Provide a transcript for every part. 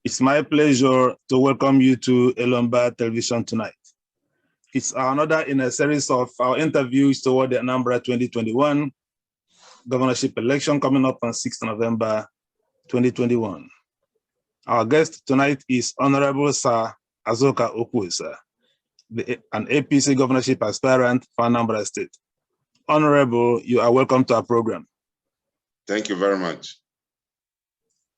It's my pleasure to welcome you to Elombah Television tonight. It's another in a series of our interviews toward the Anambra 2021 governorship election coming up on 6th November 2021. Our guest tonight is Honorable Sir Azuka Okwuosa, an APC Governorship Aspirant for Anambra State. Honorable, you are welcome to our program. Thank you very much.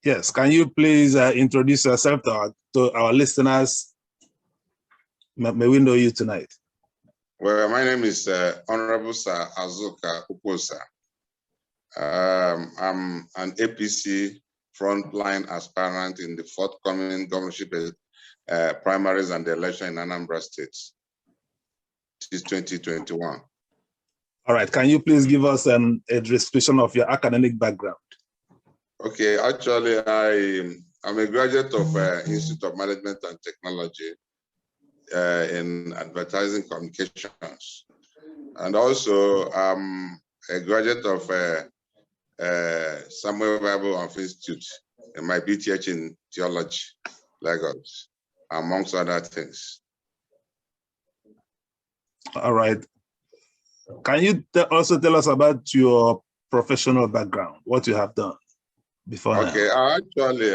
Yes, can you please introduce yourself to our listeners? May we know you tonight? Well, my name is Honorable Sir Azuka Okwuosa. I'm an APC frontline aspirant in the forthcoming governorship primaries and the election in Anambra State. This is 2021. All right, can you please give us a description of your academic background? Okay, actually, I'm a graduate of Institute of Management and Technology in Advertising Communications. And also, I'm a graduate of Samuel Bible Institute in my BTH in Theology, Lagos, amongst other things. All right. Can you also tell us about your professional background, what you have done before Okay, now? Actually,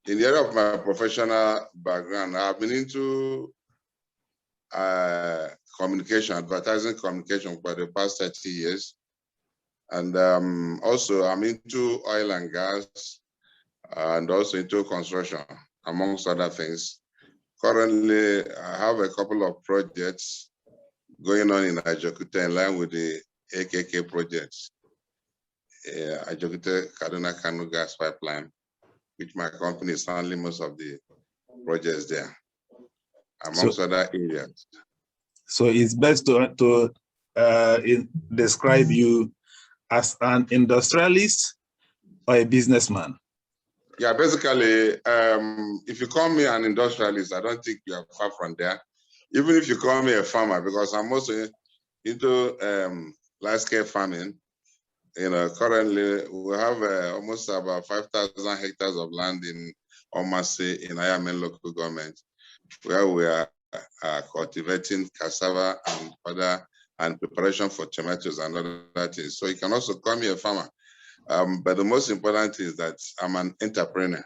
in the area of my professional background, I've been into communication, advertising communication for the past 30 years. And also I'm into oil and gas and also into construction, amongst other things. Currently, I have a couple of projects going on in Ajaokuta in line with the AKK projects. Ajaokuta Kaduna Kano gas pipeline, which my company is handling most of the projects there, amongst other areas. So it's best to describe you as an industrialist or a businessman? Yeah, basically, if you call me an industrialist, I don't think you are far from there. Even if you call me a farmer, because I'm also into large-scale farming. You know, currently we have almost about 5,000 hectares of land in Omasi in Ayamen local government, where we are cultivating cassava and other preparation for tomatoes and other things. So you can also call me a farmer. But the most important is that I'm an entrepreneur.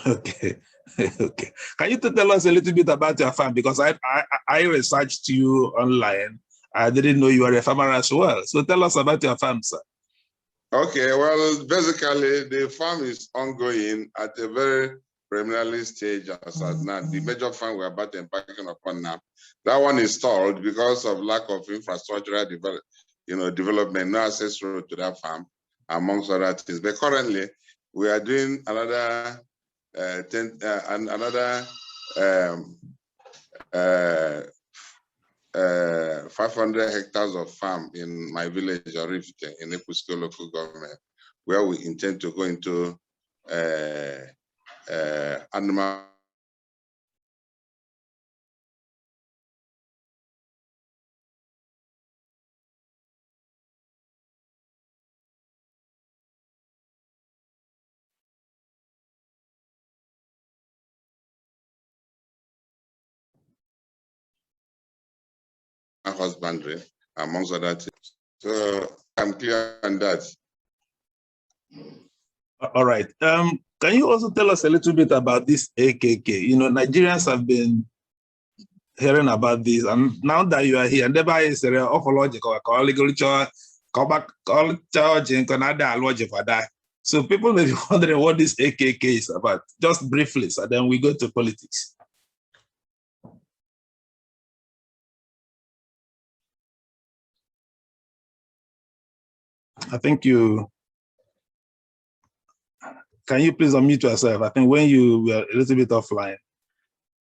Okay. Okay. Can you tell us a little bit about your farm? Because I researched you online. I didn't know you were a farmer as well. So tell us about your farm, sir. Okay, well, basically the farm is ongoing at a very preliminary stage as of now. The major farm we're about to embarking upon now, that one is stalled because of lack of infrastructural development, no access road to that farm, amongst other things. But currently, we are doing another 500 hectares of farm in my village, Orifite, in APC local government, where we intend to go into animal husbandry, amongst other things. So I'm clear on that. All right. Can you also tell us a little bit about this AKK? You know, Nigerians have been hearing about this, and now that you are here, never is a logical, so people may be wondering what this AKK is about. Just briefly, so then we go to politics. I think can you please unmute yourself? I think when you were a little bit offline,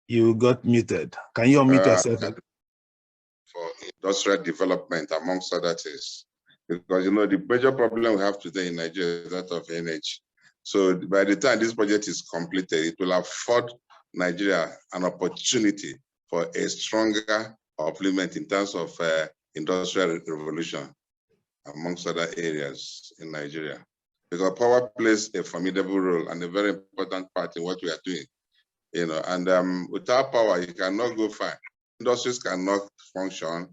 you got muted. Can you unmute yourself? For industrial development, amongst other things. Because, you know, the major problem we have today in Nigeria is that of energy. So by the time this project is completed, it will afford Nigeria an opportunity for a stronger upliftment in terms of industrial revolution, amongst other areas in Nigeria. because power plays a formidable role and a very important part in what we are doing. And without power, you cannot go far. Industries cannot function,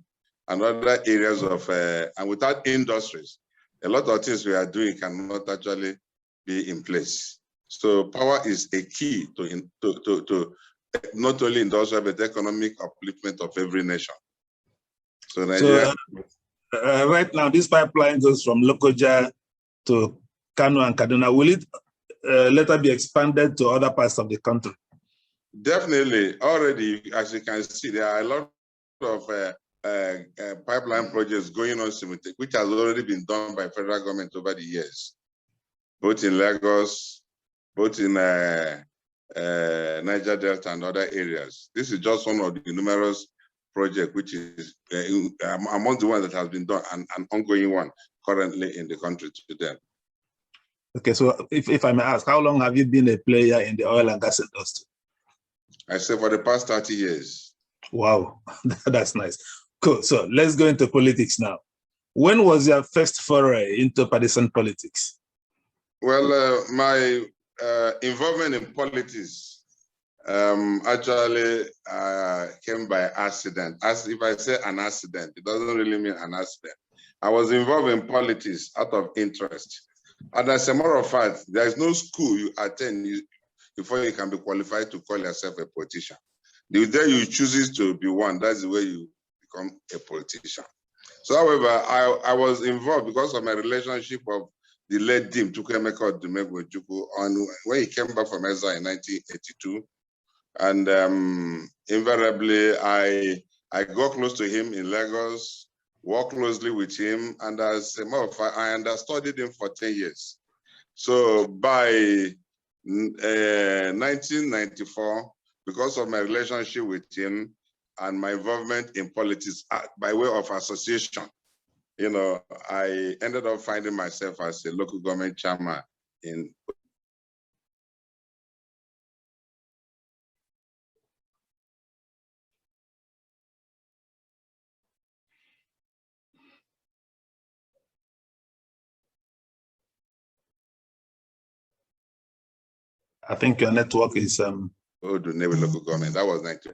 and other areas of, and without industries, a lot of things we are doing cannot actually be in place. So power is a key to not only industrial, but economic upliftment of every nation. So Nigeria. So, right now, this pipeline goes from Lokoja to Kano and Kaduna. Will it later be expanded to other parts of the country? Definitely. Already, as you can see, there are a lot of pipeline projects going on simultaneously, which has already been done by federal government over the years, both in Lagos, both in Niger Delta and other areas. This is just one of the numerous projects which is among the ones that has been done and an ongoing one currently in the country today. Okay, so if I may ask, how long have you been a player in the oil and gas industry? I say for the past 30 years. Wow, that's nice. Cool, so let's go into politics now. When was your first foray into partisan politics? Well, my involvement in politics actually came by accident. As if I say an accident, it doesn't really mean an accident. I was involved in politics out of interest. And as a matter of fact, there is no school you attend before you can be qualified to call yourself a politician. The day you choose to be one, that's the way you become a politician. So, however, I was involved because of my relationship of the late Dim Chukwuemeka Odumegwu on when he came back from exile in 1982. And invariably, I got close to him in Lagos, worked closely with him, and as a matter of fact, I understudied him for 10 years. So by 1994, because of my relationship with him and my involvement in politics by way of association, I ended up finding myself as a local government chairman in. I think your network is local government. That was 19,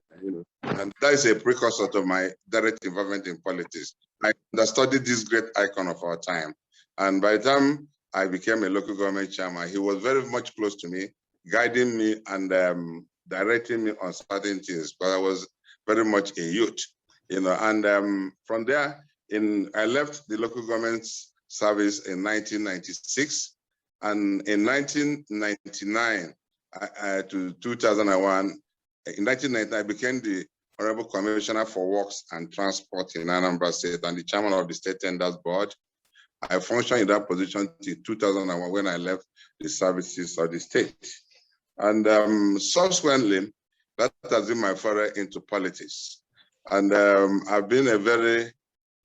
and that is a precursor to my direct involvement in politics. I studied this great icon of our time, and by the time I became a local government chairman, he was very much close to me, guiding me and directing me on certain things. But I was very much a youth, And from there, I left the local government service in 1996, and in 1999. To 2001, in 1999, I became the Honorable Commissioner for Works and Transport in Anambra State and the Chairman of the State Tenders Board. I functioned in that position till 2001 when I left the services of the state. And subsequently, that has been my foray into politics. And I've been a very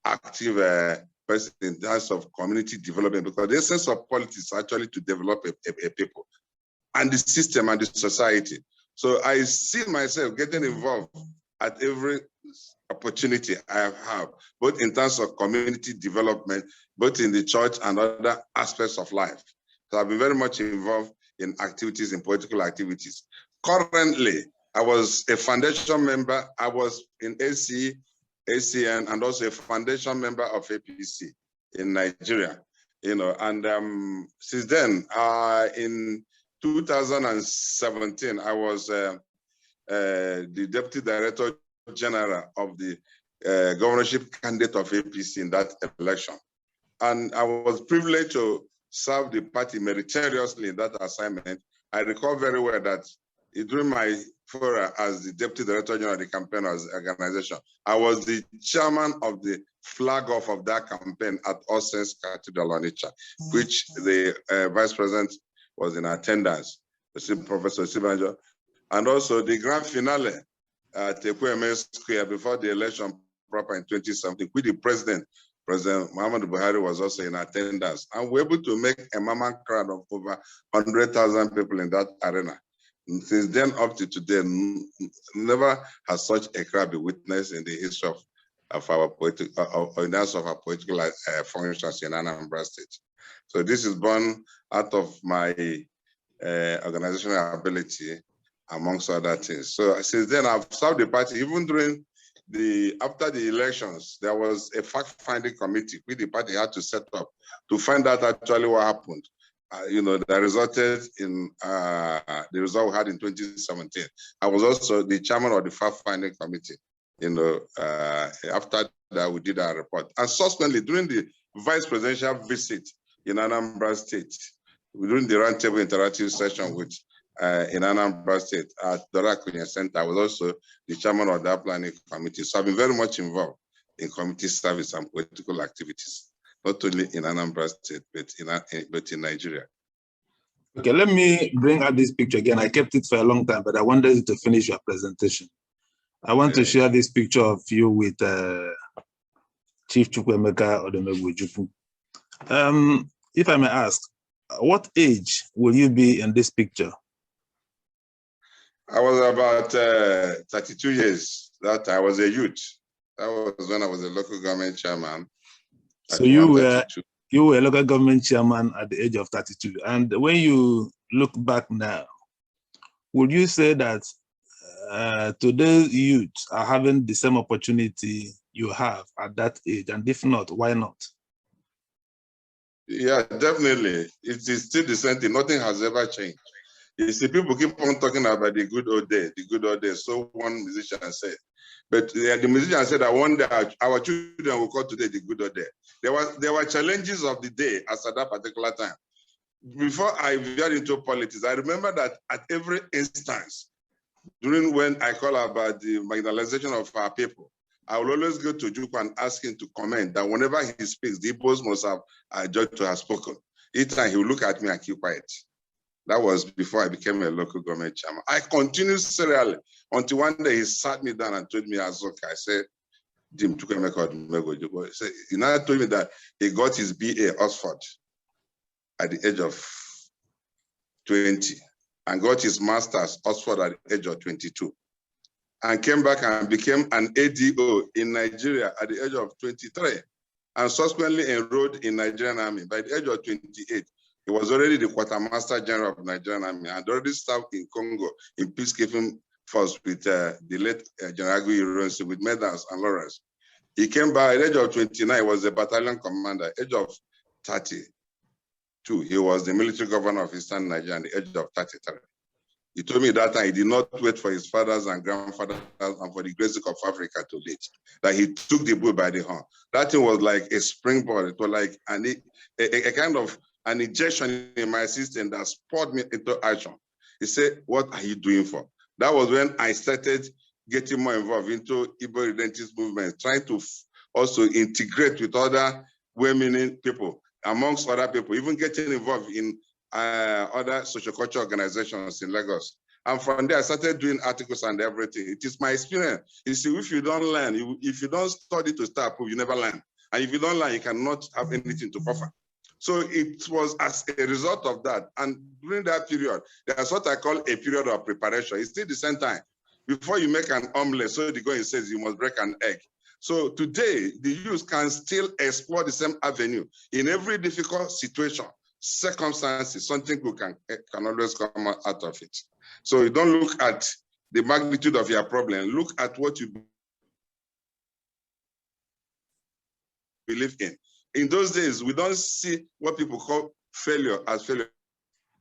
active person in terms of community development, because the essence of politics is actually to develop a people and the system and the society. So I see myself getting involved at every opportunity I have, both in terms of community development, both in the church and other aspects of life. So I've been very much involved in activities, in political activities. Currently, I was a foundation member. I was in AC, ACN, and also a foundation member of APC in Nigeria. And since then, in 2017, I was the Deputy Director General of the governorship candidate of APC in that election. And I was privileged to serve the party meritoriously in that assignment. I recall very well that during my foray as the Deputy Director General of the campaign organization, I was the chairman of the flag off of that campaign at All Saints Cathedral Onitsha, which the Vice President was in attendance, Professor Sibanjo, and also the grand finale at Ekweme Square before the election proper in 2017, with the President Muhammad Buhari was also in attendance. And we were able to make a mammoth crowd of over 100,000 people in that arena. And since then up to today, never has such a crowd been witnessed in the history of our political functions in Anambra State. So this is born out of my organizational ability, amongst other things. So since then, I've served the party. Even during after the elections, there was a fact-finding committee which the party had to set up to find out actually what happened. That resulted in the result we had in 2017. I was also the chairman of the fact-finding committee. After that, we did our report. And subsequently, during the vice presidential visit in Anambra State, during the roundtable interactive session in Anambra State at the Rakunya Center, I was also the chairman of that planning committee. So I've been very much involved in community service and political activities, not only in Anambra State, but in Nigeria. Okay, let me bring out this picture again. I kept it for a long time, but I wanted you to finish your presentation. I want to share this picture of you with Chief Chukwuemeka Odumegwu. If I may ask, what age will you be in this picture? I was about 32 years. That I was a youth. That was when I was a local government chairman. So you were a local government chairman at the age of 32. And when you look back now, would you say that today's youth are having the same opportunity you have at that age? And if not, why not? Yeah, definitely. It is still the same thing. Nothing has ever changed. You see, people keep on talking about the good old days. So one musician said. But the musician said that one day our children will call today the good old day. There were challenges of the day as at that particular time. Before I veered into politics, I remember that at every instance, during when I call about the marginalization of our people, I will always go to Juku and ask him to comment that whenever he speaks, the Igbos must have judged to have spoken. Each time he will look at me and keep quiet. That was before I became a local government chairman. I continued serially until one day he sat me down and told me, Azuka, I said, Jim Chukwuemeka Odumegwu. He now told me that he got his BA Oxford at the age of 20 and got his master's Oxford at the age of 22 and came back and became an ADO in Nigeria at the age of 23 and subsequently enrolled in Nigerian Army. By the age of 28, he was already the quartermaster general of Nigerian Army and already served in Congo in peacekeeping force with the late General Aguiyi with medals and laurels. He came back at the age of 29, he was a battalion commander. Age of 32, he was the military governor of Eastern Nigeria at the age of 33. He told me that time he did not wait for his fathers and grandfathers and for the grace of Africa to lead, that he took the bull by the horn. That thing was like a springboard. It was like a kind of an injection in my system that spurred me into action. He said, what are you doing for? That was when I started getting more involved into Igbo identity movement, trying to also integrate with other well-meaning people, amongst other people, even getting involved in other sociocultural organizations in Lagos. And from there, I started doing articles and everything. It is my experience. You see, if you don't learn, if you don't study to start, you never learn. And if you don't learn, you cannot have anything to offer. So it was as a result of that. And during that period, there's what I call a period of preparation. It's still the same time. Before you make an omelette, so the going says you must break an egg. So today, the youth can still explore the same avenue. In every difficult situation, circumstances, something good can always come out of it. So you don't look at the magnitude of your problem, look at what you believe in. In those days, we don't see what people call failure as failure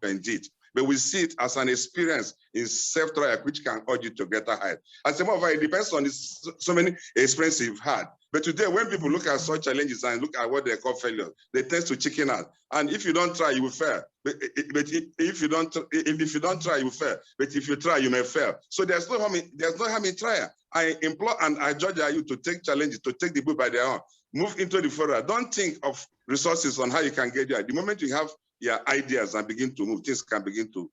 indeed, but we see it as an experience in self-trial which can urge you to get ahead. As a matter of fact, it depends on so many experiences you've had. But today, when people look at such challenges and look at what they call failure, they tend to chicken out. And if you don't try, you will fail. But if you don't try, you will fail. But if you try, you may fail. So there's no harm in trial. I implore and I judge you to take challenges, to take the bull by their own. Move into the further. Don't think of resources on how you can get there. The moment you have your ideas and begin to move, things can begin to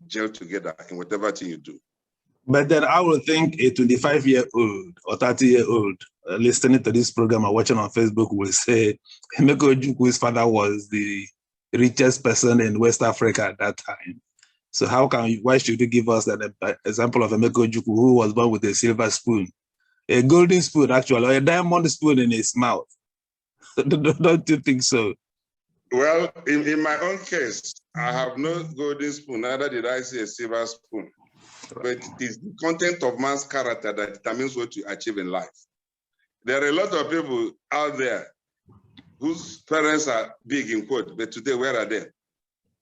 gel together in whatever thing you do. But then I would think a 25-year-old or 30-year-old listening to this program or watching on Facebook will say, Emeka Ojukwu's father was the richest person in West Africa at that time. So why should you give us an example of Emeka Ojukwu who was born with a silver spoon? A golden spoon, actually, or a diamond spoon in his mouth. Don't you think so? Well, in my own case, I have no golden spoon, neither did I see a silver spoon. But it's the content of man's character that determines what you achieve in life. There are a lot of people out there whose parents are big in quote, but today, where are they?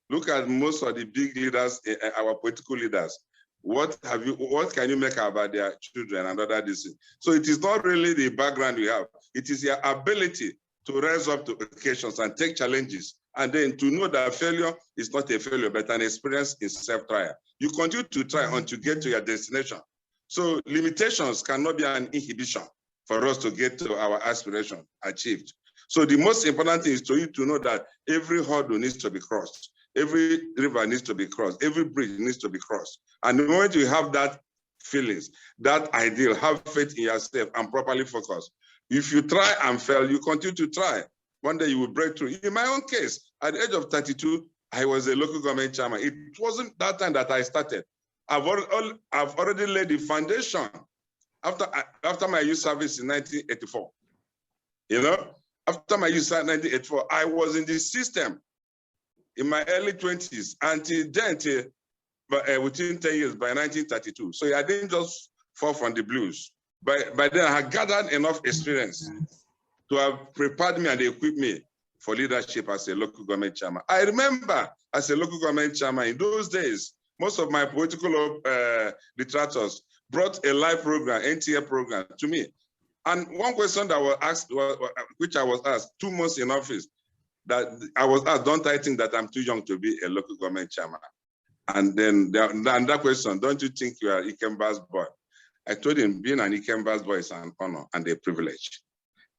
Look at most of the big leaders, our political leaders. What can you make about their children and other diseases? So it is not really the background you have. It is your ability to rise up to occasions and take challenges, and then to know that failure is not a failure, but an experience in self-trial. You continue to try until you get to your destination. So limitations cannot be an inhibition for us to get to our aspiration achieved. So the most important thing is for you to know that every hurdle needs to be crossed. Every river needs to be crossed. Every bridge needs to be crossed. And the moment you have that feelings, that ideal, have faith in yourself and properly focus. If you try and fail, you continue to try. One day you will break through. In my own case, at the age of 32, I was a local government chairman. It wasn't that time that I started. I've already laid the foundation after my youth service in 1984. You know, after my youth service in 1984, I was in the system in my early 20s until then, within 10 years, by 1932. So I didn't just fall from the blues. By then, I had gathered enough experience to have prepared me and equipped me for leadership as a local government chairman. I remember as a local government chairman, in those days, most of my political detractors brought a live program, NTA program, to me. And one question that was asked, which I was asked 2 months in office, that I was asked, don't I think that I'm too young to be a local government chairman? And then that question, don't you think you are Ikemba's boy? I told him, being an Ikemba's boy is an honor and a privilege.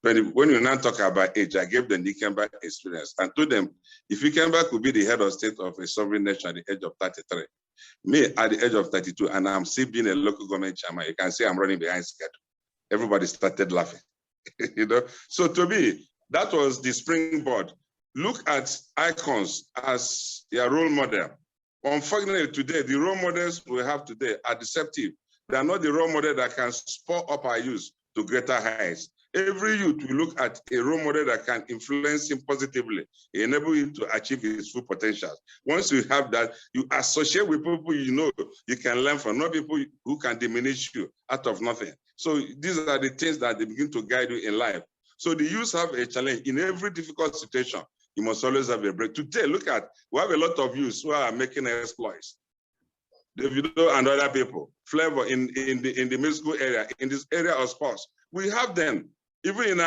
When you now talk about age, I gave them the Ikemba experience and told them, if Ikemba could be the head of state of a sovereign nation at the age of 33, me at the age of 32, and I'm still being a local government chairman, you can see I'm running behind schedule. Everybody started laughing, you know? So to me, that was the springboard. Look at icons as your role model. Unfortunately, today, the role models we have today are deceptive. They are not the role model that can spur up our youth to greater heights. Every youth will look at a role model that can influence him positively, enable him to achieve his full potential. Once you have that, you associate with people you know you can learn from, not people who can diminish you out of nothing. So these are the things that they begin to guide you in life. So the youth have a challenge in every difficult situation. You must always have a break. Today, look at, we have a lot of youths who are making exploits. Davido and other people, Flavor in the musical area, in this area of sports, we have them. Even in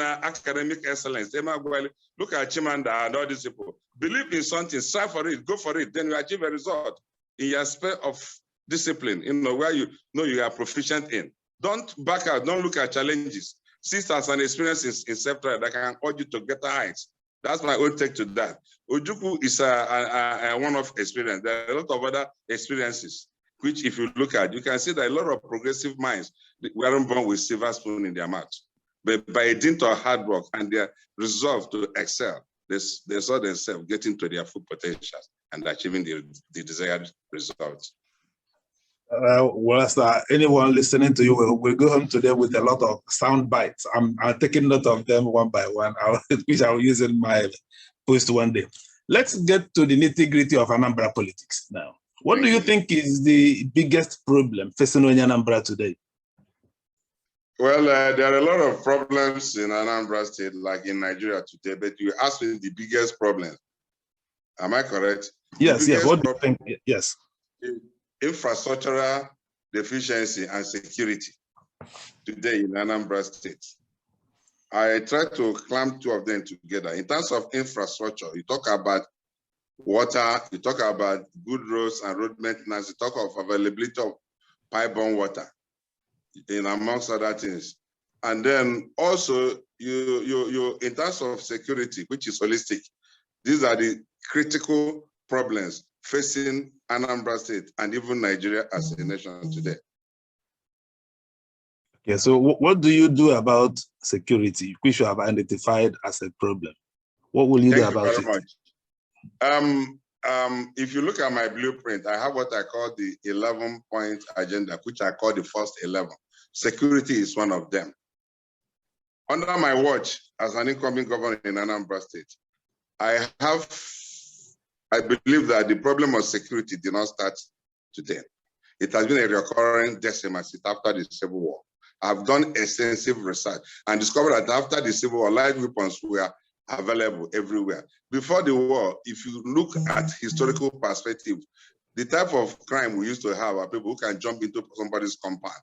our academic excellence, look at Chimanda and all these people. Believe in something, strive for it, go for it, then you achieve a result in your sphere of discipline, you know, where you know you are proficient in. Don't back out, don't look at challenges. See it as an experience in self-trial that can urge you to greater heights. That's my own take to that. Ojukwu is a one-off experience. There are a lot of other experiences, which if you look at, you can see that a lot of progressive minds weren't born with silver spoon in their mouths. But by a dint of hard work and their resolve to excel, they saw themselves getting to their full potential and achieving the desired results. Well, sir, anyone listening to you will go home today with a lot of sound bites. I'm taking note of them one by one, which I'll use in my post one day. Let's get to the nitty-gritty of Anambra politics now. What do you think is the biggest problem facing Anambra today? Well, there are a lot of problems in Anambra State, like in Nigeria today, but you asked me the biggest problem. Am I correct? Yes, yes. What do you think? Yes. Infrastructural deficiency and security today in Anambra State. I try to clamp 2 of them together. In terms of infrastructure, you talk about water, you talk about good roads and road maintenance, you talk of availability of pipe-borne water, amongst other things. And then also, you in terms of security, which is holistic, these are the critical problems facing Anambra State and even Nigeria as a nation today. Okay, so what do you do about security, which you have identified as a problem? What will you do about it? Thank you very much. If you look at my blueprint, I have what I call the 11-point agenda, which I call the first 11. Security is one of them. Under my watch as an incoming governor in Anambra State, I believe that the problem of security did not start today. It has been a recurring decimal since after the Civil War. I've done extensive research and discovered that after the Civil War, light weapons were available everywhere. Before the war, if you look at historical perspective, the type of crime we used to have are people who can jump into somebody's compound.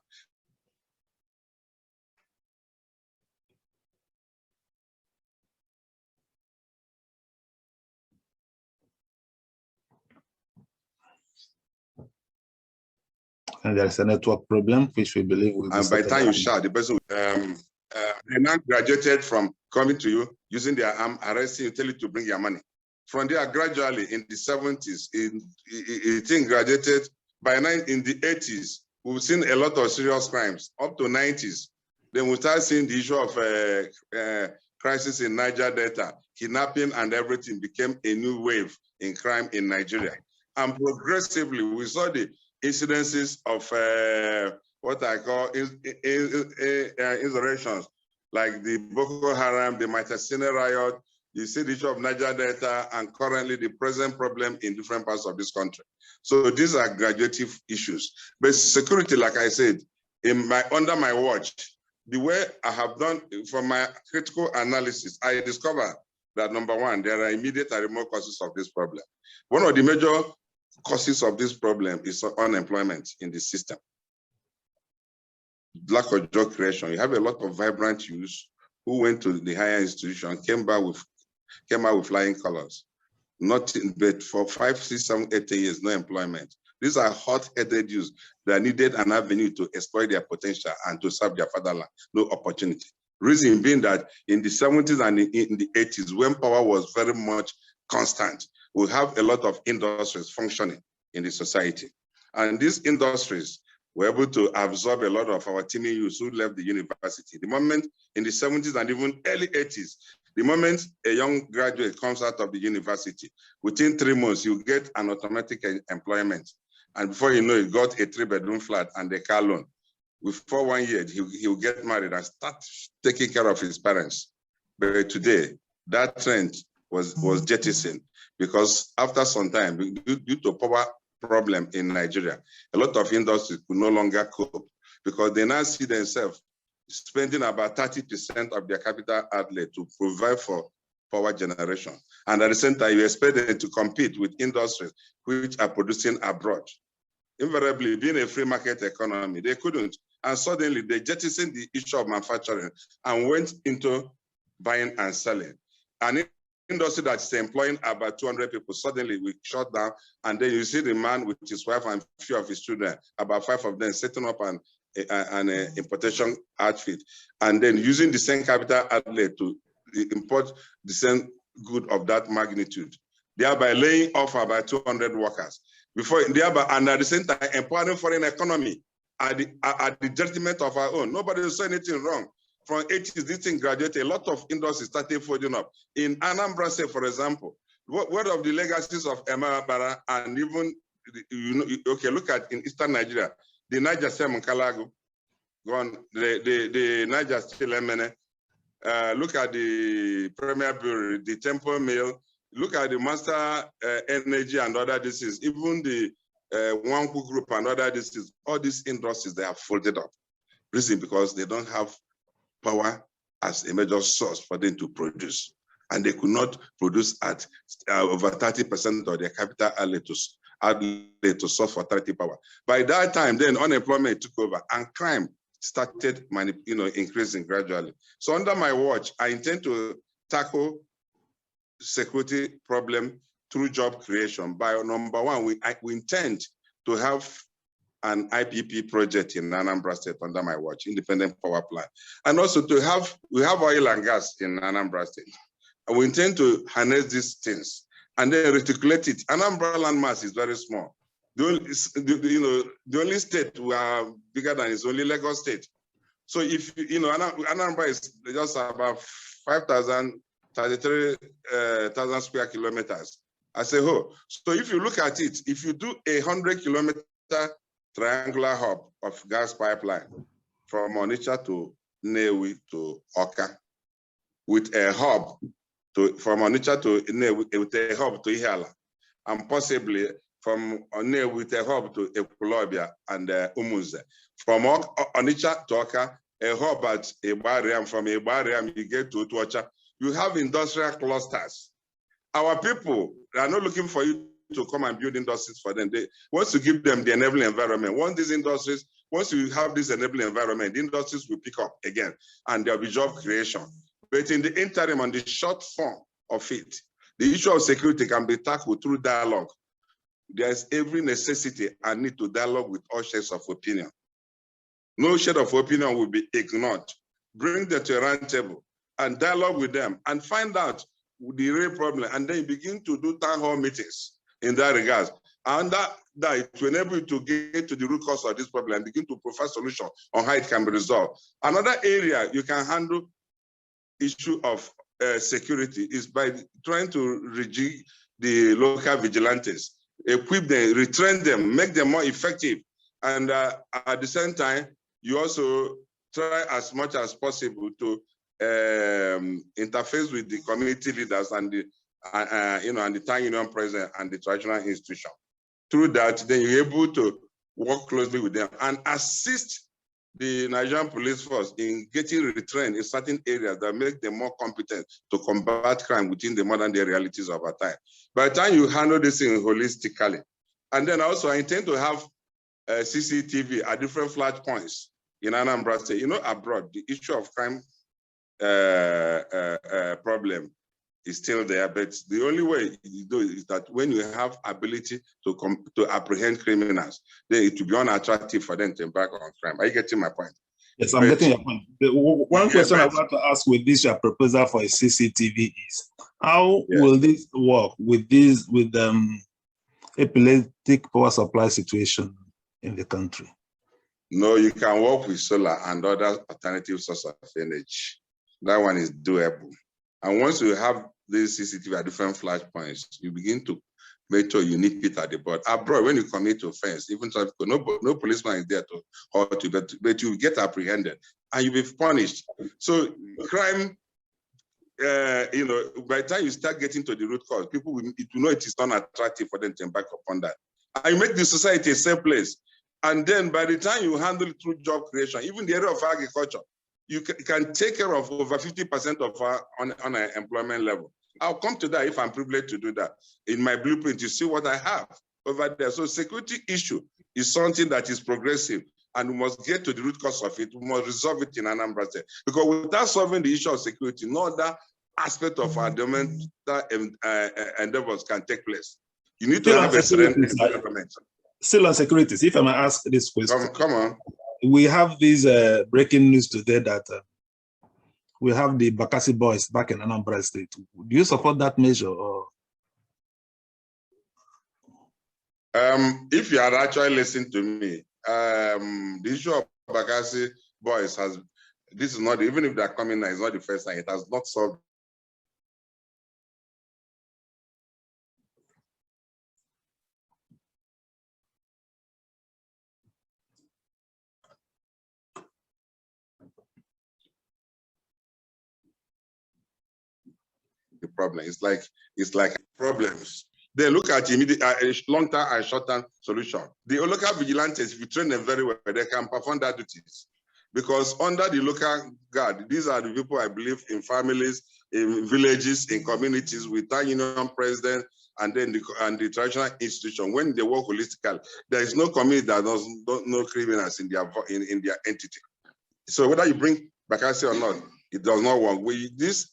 And there's a network problem, which we believe will be. And by the time you shout, the person they now graduated from coming to you, using their arm, arresting you, tell you to bring your money. From there, gradually in the 70s, it graduated. By in the 80s, we've seen a lot of serious crimes, up to 90s. Then we start seeing the issue of crisis in Niger Delta, kidnapping and everything became a new wave in crime in Nigeria. And progressively, we saw the incidences of what I call insurrections, like the Boko Haram, the Matasine riot. You see the issue of Niger Delta, and currently the present problem in different parts of this country. So these are graduative issues. But security, like I said, under my watch, the way I have done from my critical analysis, I discovered that number one, there are immediate and remote causes of this problem. One of the major causes of this problem is unemployment in the system. Lack of job creation. You have a lot of vibrant youths who went to the higher institution, came out with flying colors. Nothing, but for 5, 6, 7, 8 years, no employment. These are hot-headed youths that needed an avenue to exploit their potential and to serve their fatherland. No opportunity. Reason being that in the 70s and in the 80s, when power was very much constant, we have a lot of industries functioning in the society. And these industries were able to absorb a lot of our teeming youths who left the university. The moment in the 70s and even early 80s, the moment a young graduate comes out of the university, within 3 months, you get an automatic employment. And before you know it, got a 3-bedroom flat and a car loan. Before 1 year, he'll get married and start taking care of his parents. But today, that trend was jettisoned, because after some time, due to power problem in Nigeria, a lot of industries could no longer cope, because they now see themselves spending about 30% of their capital outlay to provide for power generation. And at the same time, you expect them to compete with industries which are producing abroad. Invariably, being a free market economy, they couldn't. And suddenly they jettisoned the issue of manufacturing and went into buying and selling. An industry that's employing about 200 people, suddenly we shut down. And then you see the man with his wife and a few of his children, about 5 of them, setting up an importation outfit, and then using the same capital outlay to import the same good of that magnitude, thereby laying off about 200 workers. And at the same time, empowering foreign economy at the detriment of our own. Nobody will say anything wrong. From 80s, this thing graduated, a lot of industries started folding up. In Anambra, say, for example, what of the legacies of Anambra, and even, okay, look at in Eastern Nigeria, the Niger Semen Kalago, gone, the Niger still Emene. Look at the Premier Brewery, the Temple Mill, look at the Master Energy and other diseases, even the Wanku Group and other diseases. All these industries, they have folded up. Reason because they don't have power as a major source for them to produce. And they could not produce at over 30% of their capital outlay to source for 30 power. By that time, then unemployment took over and crime started increasing gradually. So under my watch, I intend to tackle security problem through job creation. By number one, we intend to have an IPP project in Anambra State under my watch, independent power plant. And also we have oil and gas in Anambra State. And we intend to harness these things and then reticulate it. Anambra landmass is very small. The only state we are bigger than is only Lagos State. So if, Anambra is just about 33,000 square kilometers as a whole. So if you look at it, if you do 100-kilometer triangular hub of gas pipeline from Onitsha to Nnewi to Awka, with a hub from Onitsha to with a hub to Ihiala, and possibly from with a hub to Ekulobia and Umuze. From Onitsha to Oka, a hub at Ibariam, from Ibariam you get to Utuacha. You have industrial clusters. Our people are not looking for you to come and build industries for them. They want to give them the enabling environment. Once you have this enabling environment, the industries will pick up again and there'll be job creation. But in the interim, on the short form of it, the issue of security can be tackled through dialogue. There's every necessity and need to dialogue with all shades of opinion. No shade of opinion will be ignored. Bring them to a round table and dialogue with them and find out the real problem. And then you begin to do town hall meetings in that regard. And that will enable you to get to the root cause of this problem and begin to provide solution on how it can be resolved. Another area you can handle issue of security is by trying to rejig the local vigilantes, equip them, retrain them, make them more effective. And at the same time, you also try as much as possible to interface with the community leaders and the and the town union president and the traditional institution. Through that, then you're able to work closely with them and assist the Nigerian police force in getting retrained in certain areas that make them more competent to combat crime within the modern day realities of our time. By the time you handle this thing holistically, and then also I intend to have CCTV at different flash points in Anambra State. You know, abroad, the issue of crime problem is still there, but the only way you do it is that when you have ability to apprehend criminals, then it will be unattractive for them to embark on crime. Are you getting my point? Yes, I'm getting your point. One question I want to ask with this your proposal for a CCTV is, how will this work with epileptic power supply situation in the country? No, you can work with solar and other alternative sources of energy. That one is doable. And once you have this CCTV at different flash points, you begin to make sure you nip it at the board. Abroad, when you commit offense, even traffic, no policeman is there to halt you, but you get apprehended and you'll be punished. So crime, by the time you start getting to the root cause, people will know it is not attractive for them to embark upon that. And you make the society a safe place. And then by the time you handle it through job creation, even the area of agriculture, you can take care of over 50% of our unemployment level. I'll come to that if I'm privileged to do that. In my blueprint, you see what I have over there. So security issue is something that is progressive and we must get to the root cause of it. We must resolve it in Anambra State. Because without solving the issue of security, no other aspect of our developmental endeavors can take place. You need to have a serene government. Still on securities, if I may ask this question. Come on. We have this breaking news today that we have the Bakassi boys back in Anambra State. Do you support that measure? Or? If you had actually listened to me, the issue of Bakassi boys this is not, even if they're coming now, it's not the first time, it has not solved. The problem. It's like problems. They look at immediate, long-term and short-term solution. The local vigilantes, if you train them very well, they can perform their duties. Because under the local guard, these are the people I believe in families, in villages, in communities with town union president, and then the traditional institution. When they work holistically, there is no community that does not know criminals in their entity. So whether you bring Bakassi or not, it does not work. This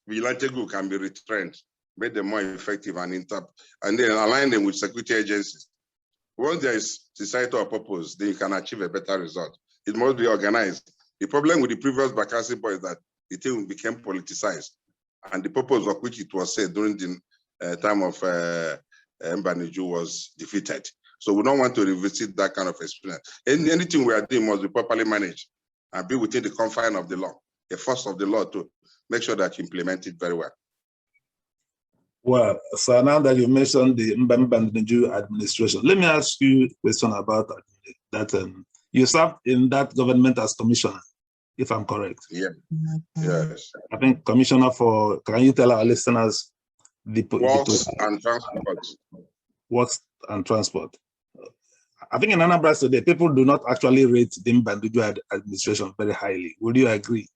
vigilante group can be retrained, make them more effective and then align them with security agencies. Once there is societal purpose, then you can achieve a better result. It must be organized. The problem with the previous Bakassi boy is that the thing became politicized, and the purpose of which it was said during the time of Mbaniju was defeated. So we don't want to revisit that kind of experience. Anything we are doing must be properly managed and be within the confine of the law, the force of the law to make sure that you implement it very well. Well, so now that you mentioned the Mbaniju administration, let me ask you a question about that. You served in that government as commissioner if I'm correct. Yeah. Yes. I think Commissioner for, can you tell our listeners the Works and transport. Works and transport. I think in Anambra today, people do not actually rate the Mbanduju administration very highly. Would you agree?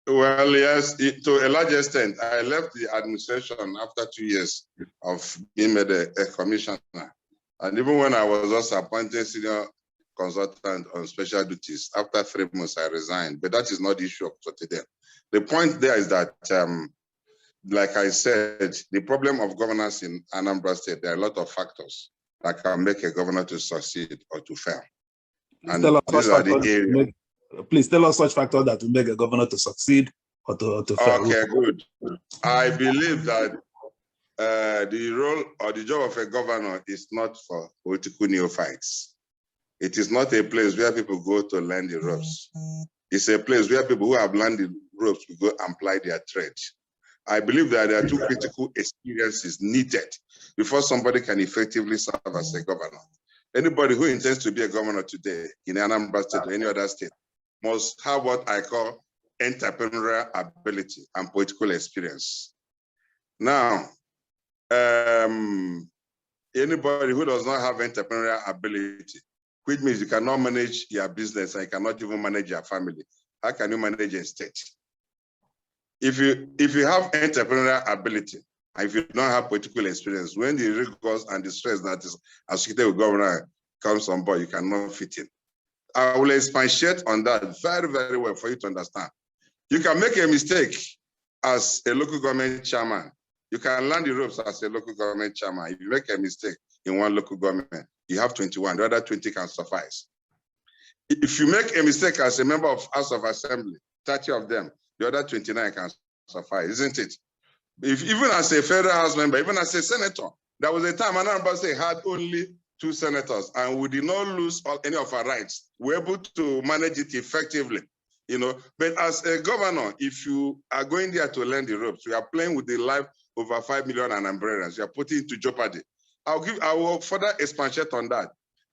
Well, yes, to a large extent. I left the administration after 2 years of being made a commissioner. And even when I was also appointed senior consultant on special duties, after 3 months, I resigned. But that is not the issue of today. The point there is that, like I said, the problem of governance in Anambra State, there are a lot of factors that can make a governor to succeed or to fail. And these are the areas. Please tell us such factors that will make a governor to succeed or to fail. Okay, good. I believe that the role or the job of a governor is not for political neophytes. It is not a place where people go to learn the ropes. It's a place where people who have learned the ropes will go and apply their trade. I believe that there are 2 critical experiences needed before somebody can effectively serve as a governor. Anybody who intends to be a governor today in Anambra State or any other state must have what I call entrepreneurial ability and political experience. Now, anybody who does not have entrepreneurial ability, which means you cannot manage your business and you cannot even manage your family, how can you manage a state? If you have entrepreneurial ability, and if you don't have political experience, when the rigors and the stress that is associated with governor comes on board, you cannot fit in. I will expatiate on that very, very well for you to understand. You can make a mistake as a local government chairman. You can learn the ropes as a local government chairman. If you make a mistake in one local government, you have 21, the other 20 can suffice. If you make a mistake as a member of House of Assembly, 30 of them, the other 29 can suffice, isn't it? Even as a federal House member, even as a senator, there was a time Anambra State had only 2 senators and we did not lose any of our rights. We were able to manage it effectively, you know. But as a governor, if you are going there to learn the ropes, you are playing with the life of over 5 million Anambrans, you are putting into jeopardy. I will further expatiate on that.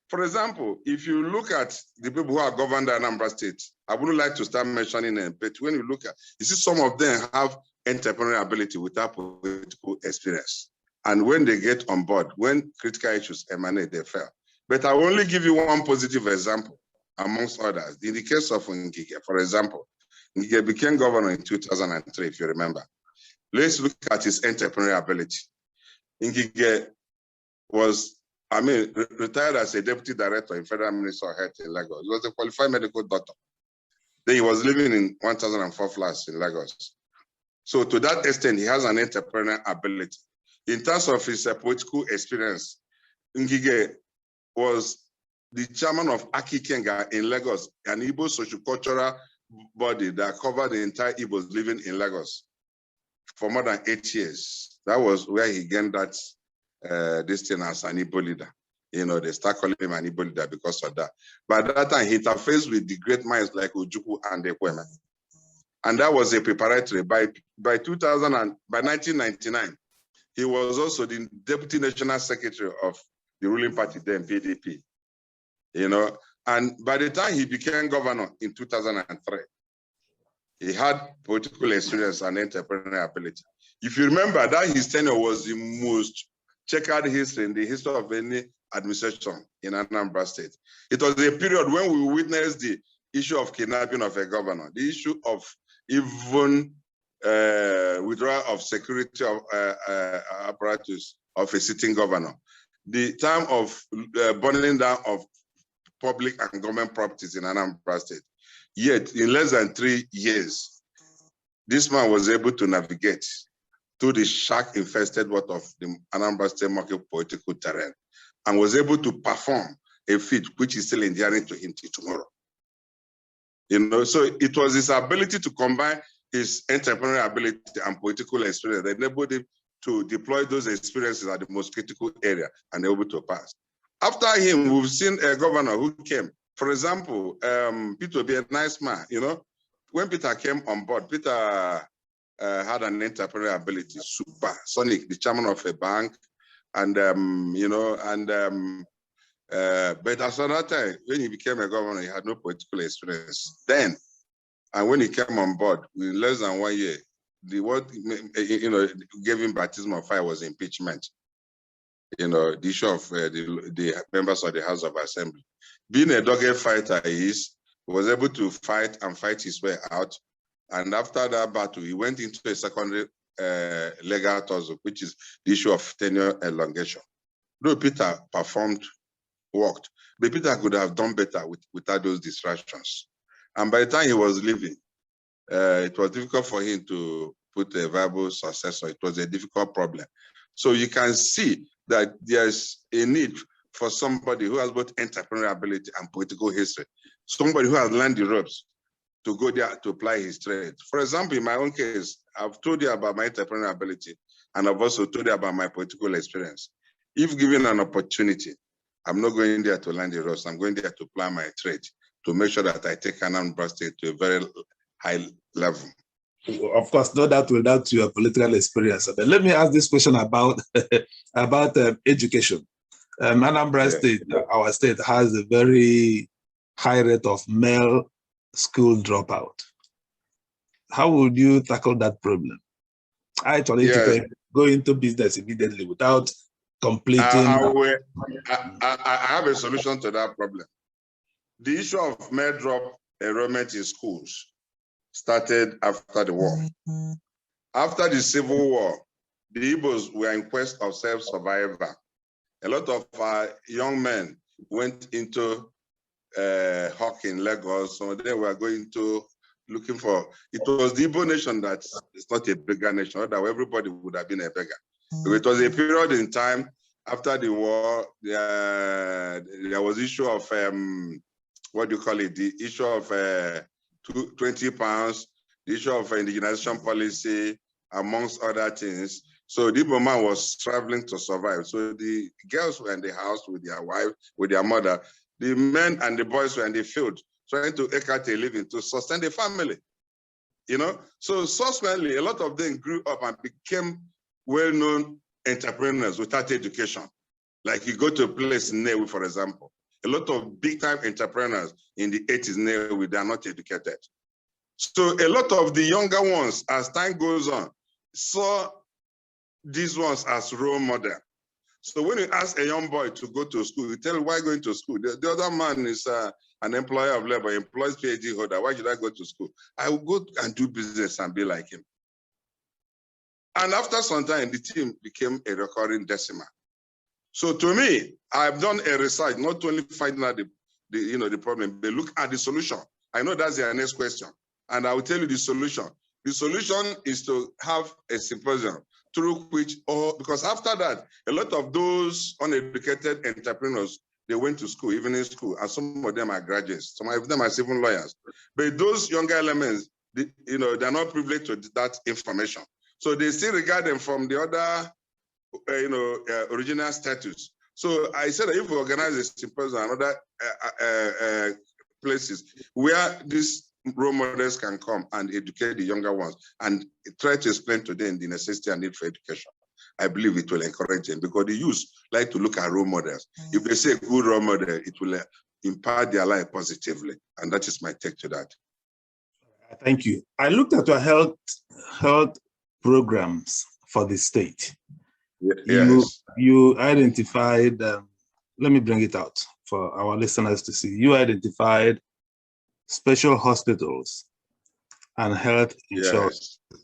For example, if you look at the people who are governed Anambra State, I wouldn't like to start mentioning them, but when you look at, you see some of them have entrepreneurial ability without political experience. And when they get on board, when critical issues emanate, they fail. But I will only give you one positive example amongst others. In the case of Ngige, for example, Ngige became governor in 2003, if you remember. Let's look at his entrepreneurial ability. Ngige was, retired as a deputy director in Federal Ministry of Health in Lagos. He was a qualified medical doctor. Then he was living in 1004 flats in Lagos. So to that extent, he has an entrepreneurial ability. In terms of his political experience, Ngige was the chairman of Akikenga in Lagos, an Igbo sociocultural body that covered the entire Igbos living in Lagos for more than 8 years. That was where he gained that this thing as an Igbo leader. You know, they start calling him an Igbo leader because of that. By that time, he interfaced with the great minds like Ojukwu and Ekweme. And that was a preparatory. By 1999, he was also the deputy national secretary of the ruling party then, PDP. You know, and by the time he became governor in 2003, he had political experience and entrepreneurial ability. If you remember, that his tenure was the most checkered history in the history of any administration in Anambra State. It was a period when we witnessed the issue of kidnapping of a governor, the issue of even withdrawal of security of, apparatus of a sitting governor, the time of burning down of public and government properties in Anambra State. Yet, in less than 3 years, this man was able to navigate through the shark-infested water of the Anambra State market political terrain and was able to perform a feat which is still endearing to him till tomorrow. You know, so it was his ability to combine his entrepreneurial ability and political experience that enabled him to deploy those experiences at the most critical area and able to pass. After him, we've seen a governor who came. For example, Peter be a nice man, you know. When Peter came on board, Peter had an entrepreneurial ability, super. Sonic, the chairman of a bank, and you know, and But at another time, when he became a governor, he had no political experience then. And when he came on board, in less than 1 year, what gave him baptism of fire was impeachment. The issue of the members of the House of Assembly. Being a dogged fighter, he was able to fight his way out. And after that battle, he went into a secondary legal tussle, which is the issue of tenure elongation. Though Peter worked, but Peter could have done better without those distractions. And by the time he was leaving, it was difficult for him to put a viable successor. It was a difficult problem. So you can see that there's a need for somebody who has both entrepreneurial ability and political history, somebody who has learned the ropes to go there to apply his trade. For example, in my own case, I've told you about my entrepreneurial ability, and I've also told you about my political experience. If given an opportunity, I'm not going there to learn the ropes. I'm going there to apply my trade to make sure that I take Anambra State to a very high level. Of course, no doubt without your political experience. But let me ask this question about education. Anambra State, our state, has a very high rate of male school dropout. How would you tackle that problem? I actually go into business immediately without completing. I have a solution to that problem. The issue of male drop enrollment in schools started after the war. After the Civil War, the Igbos were in quest of self-survival. A lot of young men went into hockey in Lagos, so they were going to looking for, it was the Igbo nation that is not a beggar nation, otherwise everybody would have been a beggar. It was a period in time after the war, there was issue of, what do you call it, the issue of 20 pounds, the issue of indigenization policy, amongst other things. So the Igbo man was traveling to survive. So the girls were in the house with their wife, with their mother. The men and the boys were in the field trying to eke out a living to sustain the family. So subsequently, a lot of them grew up and became well-known entrepreneurs without education. Like you go to a place in Newi, for example, a lot of big-time entrepreneurs in the 80s in Newi, they are not educated. So a lot of the younger ones, as time goes on, saw these ones as role model. So when you ask a young boy to go to school, you tell him, why going to school? The other man is an employer of labor, employs PhD holder. Why should I go to school? I will go and do business and be like him. And after some time, the team became a recurring decimal. So to me, I've done a research, not only finding out the problem, but look at the solution. I know that's your next question. And I will tell you the solution. The solution is to have a symposium through which, because after that, a lot of those uneducated entrepreneurs, they went to school, even in school, and some of them are graduates, some of them are civil lawyers. But those younger elements, they're not privileged to that information. So they still regard them from the other, original status. So I said that if we organize a symposium and other places where these role models can come and educate the younger ones and try to explain to them the necessity and need for education, I believe it will encourage them, because the youth like to look at role models. If they say good role model, it will impact their life positively. And that is my take to that. Thank you. I looked at your health programs for the state. Yes. You identified, let me bring it out for our listeners to see. You identified special hospitals and health insurance. Yes.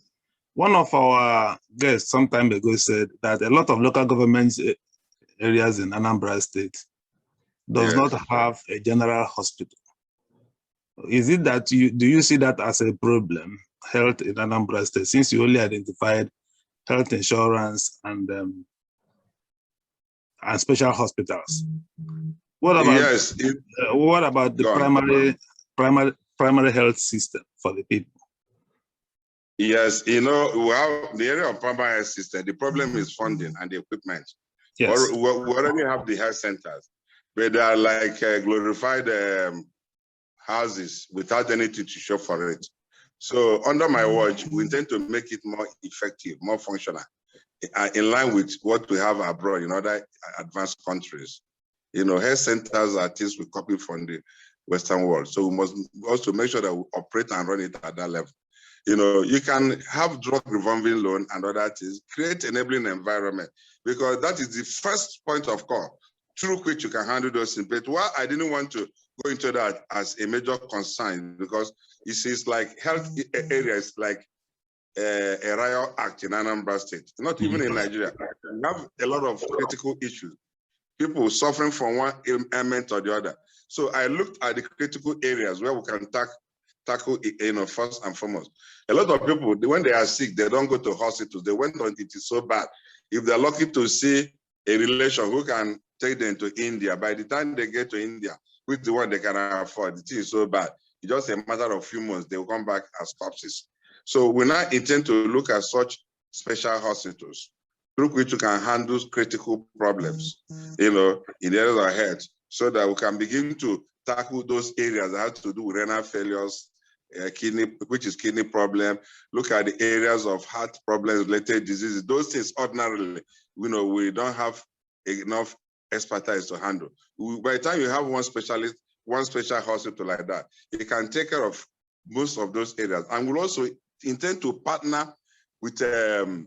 One of our guests some time ago said that a lot of local government areas in Anambra State does not have a general hospital. Is it that do you see that as a problem, health in Anambra State, since you only identified health insurance and special hospitals? What about what about the primary health system for the people? Yes, we have the area of primary health system. The problem is funding and the equipment. Yes. We already have the health centers, but they are like glorified houses without anything to show for it. So under my watch, we intend to make it more effective, more functional, in line with what we have abroad in other advanced countries. Health centers are things we copy from the Western world. So we must also make sure that we operate and run it at that level. You can have drug revolving loan and other things, create enabling environment, because that is the first point of call through which you can handle those things. But why I didn't want to go into that as a major concern, because it's like health areas like a riot act in Anambra State, not even in Nigeria. We have a lot of critical issues, people suffering from one ailment or the other. So I looked at the critical areas where we can tackle it, first and foremost. A lot of people, when they are sick, they don't go to hospitals. They went on, it is so bad. If they're lucky to see a relation who can take them to India, by the time they get to India, with the one they can afford, the thing is so bad. It's just a matter of a few months, they will come back as corpses. So we now intend to look at such special hospitals through which you can handle critical problems, in the areas of health, so that we can begin to tackle those areas that have to do with renal failures, kidney problem, look at the areas of heart problems, related diseases. Those things ordinarily, we don't have enough expertise to handle. By the time you have one special hospital like that, it can take care of most of those areas. And we'll also intend to partner with the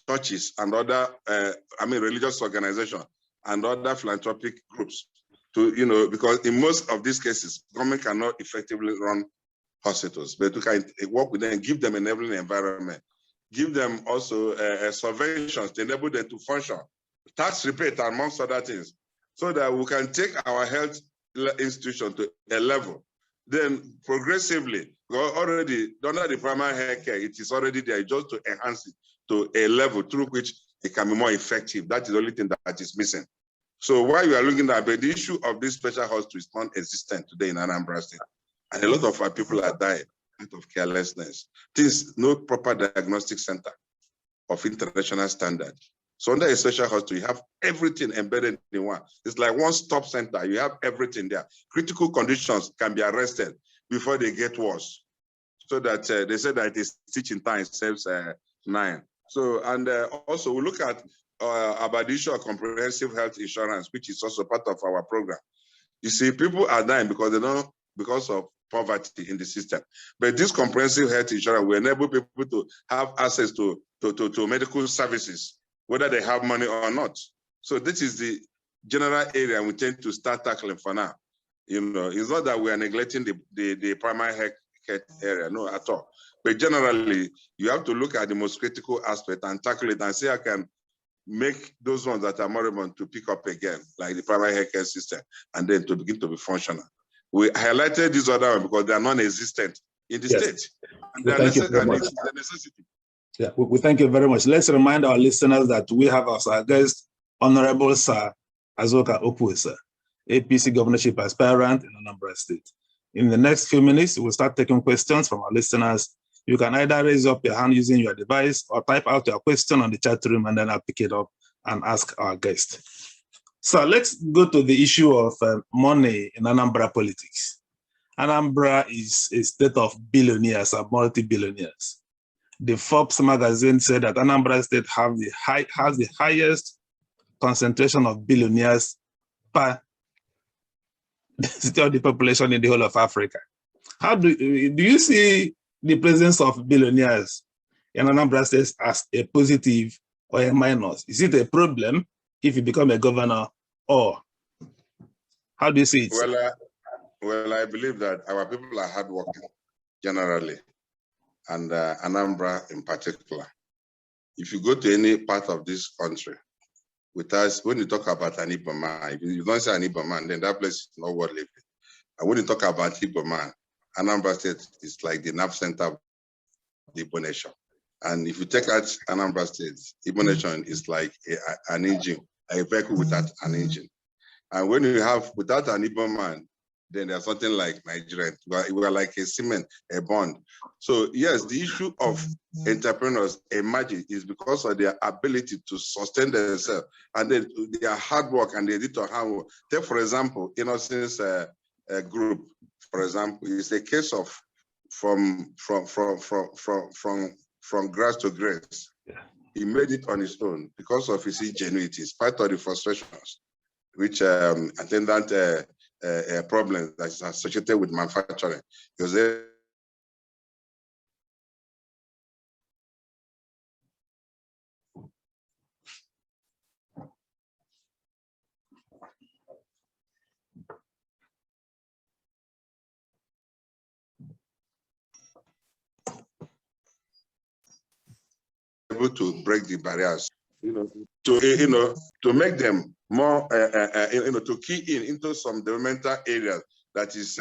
churches and other, religious organizations and other philanthropic groups to, because in most of these cases, government cannot effectively run hospitals, but we can work with them, give them an enabling environment, give them also subventions to enable them to function, tax rebate amongst other things, so that we can take our health institution to a level. Then progressively, already under the primary health care, it is already there, just to enhance it to a level through which it can be more effective. That is the only thing that is missing. So while you are looking at, but the issue of this special hospital is non-existent today in Anambra State. And a lot of our people are dying out of carelessness. There's no proper diagnostic center of international standard. So under a special hospital, you have everything embedded in one. It's like one-stop center. You have everything there. Critical conditions can be arrested before they get worse. So that they say that a stitch in time saves 9. So, and also we look at about the issue of comprehensive health insurance, which is also part of our program. You see, people are dying because of poverty in the system. But this comprehensive health insurance will enable people to have access to medical services, whether they have money or not. So this is the general area we tend to start tackling for now. It's not that we are neglecting the primary health care area, no, at all. But generally, you have to look at the most critical aspect and tackle it and see how I can make those ones that are moribund to pick up again, like the primary healthcare system, and then to begin to be functional. We highlighted this other one because they are non-existent in the state. And they are a necessity. Yeah, we thank you very much. Let's remind our listeners that we have as our guest, Honorable Sir Azuka Okwuosa, APC Governorship Aspirant in Anambra State. In the next few minutes, we'll start taking questions from our listeners. You can either raise up your hand using your device or type out your question on the chat room, and then I'll pick it up and ask our guest. So let's go to the issue of money in Anambra politics. Anambra is a state of billionaires and multi-billionaires. The Forbes magazine said that Anambra State has the highest concentration of billionaires per the population in the whole of Africa. How do you see the presence of billionaires in Anambra State as a positive or a minus? Is it a problem if you become a governor, or how do you see it? Well, I believe that our people are hardworking generally, and Anambra in particular. If you go to any part of this country, with us, when you talk about an Igbo man, if you don't say an Igbo man, then that place is not worth living. And when you talk about Igbo man, Anambra State is like the nerve center of the Igbo nation. And if you take out Anambra State, Igbo nation is like an engine, a vehicle without an engine. And when you have without an Igbo man, then there's something like Nigeria. We are like a cement, a bond. So yes, the issue of entrepreneurs emerging is because of their ability to sustain themselves and then their hard work and they did to hard work. Take for example, Innocence Group, for example, is a case of from grass to grace. he made it on his own because of his ingenuity, spite of the frustrations, which attendant problems that is associated with manufacturing. He was able to break the barriers, to make them more, to key into some developmental areas that is,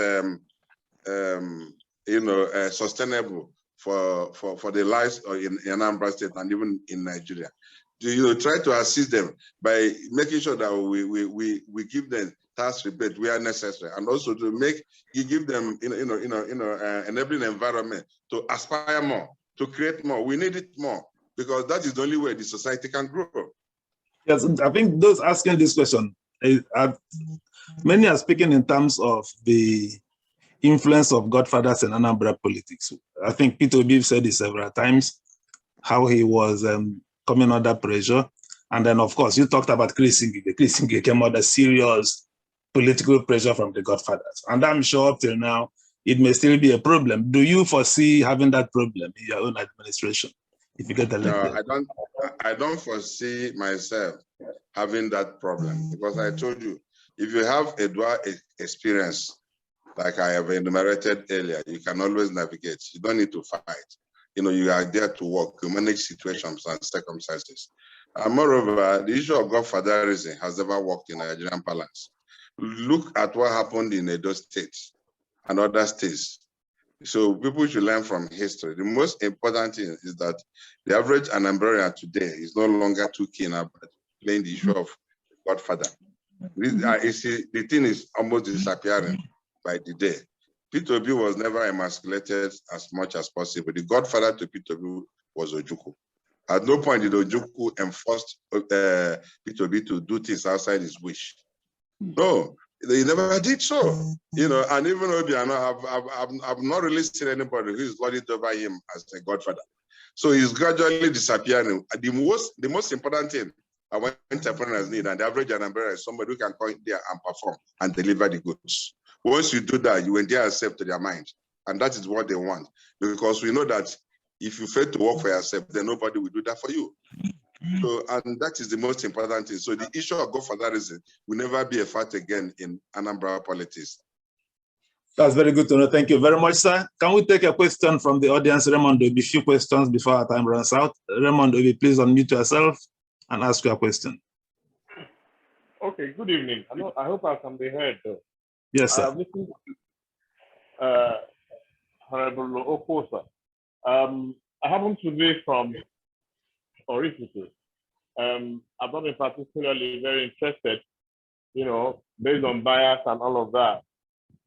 sustainable for the lives in Anambra State and even in Nigeria. To try to assist them by making sure that we give them tax rebate where necessary, and also to give them enabling environment to aspire more, to create more. We need it more, because that is the only way the society can grow. Yes, I think those asking this question, many are speaking in terms of the influence of godfathers in Anambra politics. I think Peter Obi said it several times, how he was coming under pressure. And then, of course, you talked about Chris Ngige. Chris Ngige came under serious political pressure from the godfathers. And I'm sure up till now, it may still be a problem. Do you foresee having that problem in your own administration if you get elected? No, I don't foresee myself having that problem, because I told you, if you have a dual experience, like I have enumerated earlier, you can always navigate. You don't need to fight. You are there to work, to manage situations and circumstances. And moreover, the issue of godfatherism has never worked in Nigerian parlance. Look at what happened in Edo State and other states. So people should learn from history. The most important thing is that the average Anambrarian today is no longer too keen about playing the issue of godfather. The thing is almost disappearing by the day. Peter Obi was never emasculated as much as possible. The godfather to Peter Obi was Ojukwu. At no point did Ojukwu enforce Peter Obi to do things outside his wish. No, they never did so. And even Obiano, I've not really seen anybody who is lorded over him as a godfather. So he's gradually disappearing. The most important thing our entrepreneurs need, and the average Anambra, is somebody who can come in there and perform and deliver the goods. Once you do that, you endear yourself to their mind. And that is what they want. Because we know that if you fail to work for yourself, then nobody will do that for you. So, and that is the most important thing. So the issue of godfatherism will never be a fight again in Anambra politics. That's very good to know. Thank you very much, sir. Can we take a question from the audience? Raymond, there will be a few questions before our time runs out. Raymond, will you please unmute yourself and ask your question? Okay, good evening. I hope I can be heard, though. Yes, sir. I have listened to Honorable Okwuosa. I happen to be from Orifite. I've not been particularly very interested, based on bias and all of that.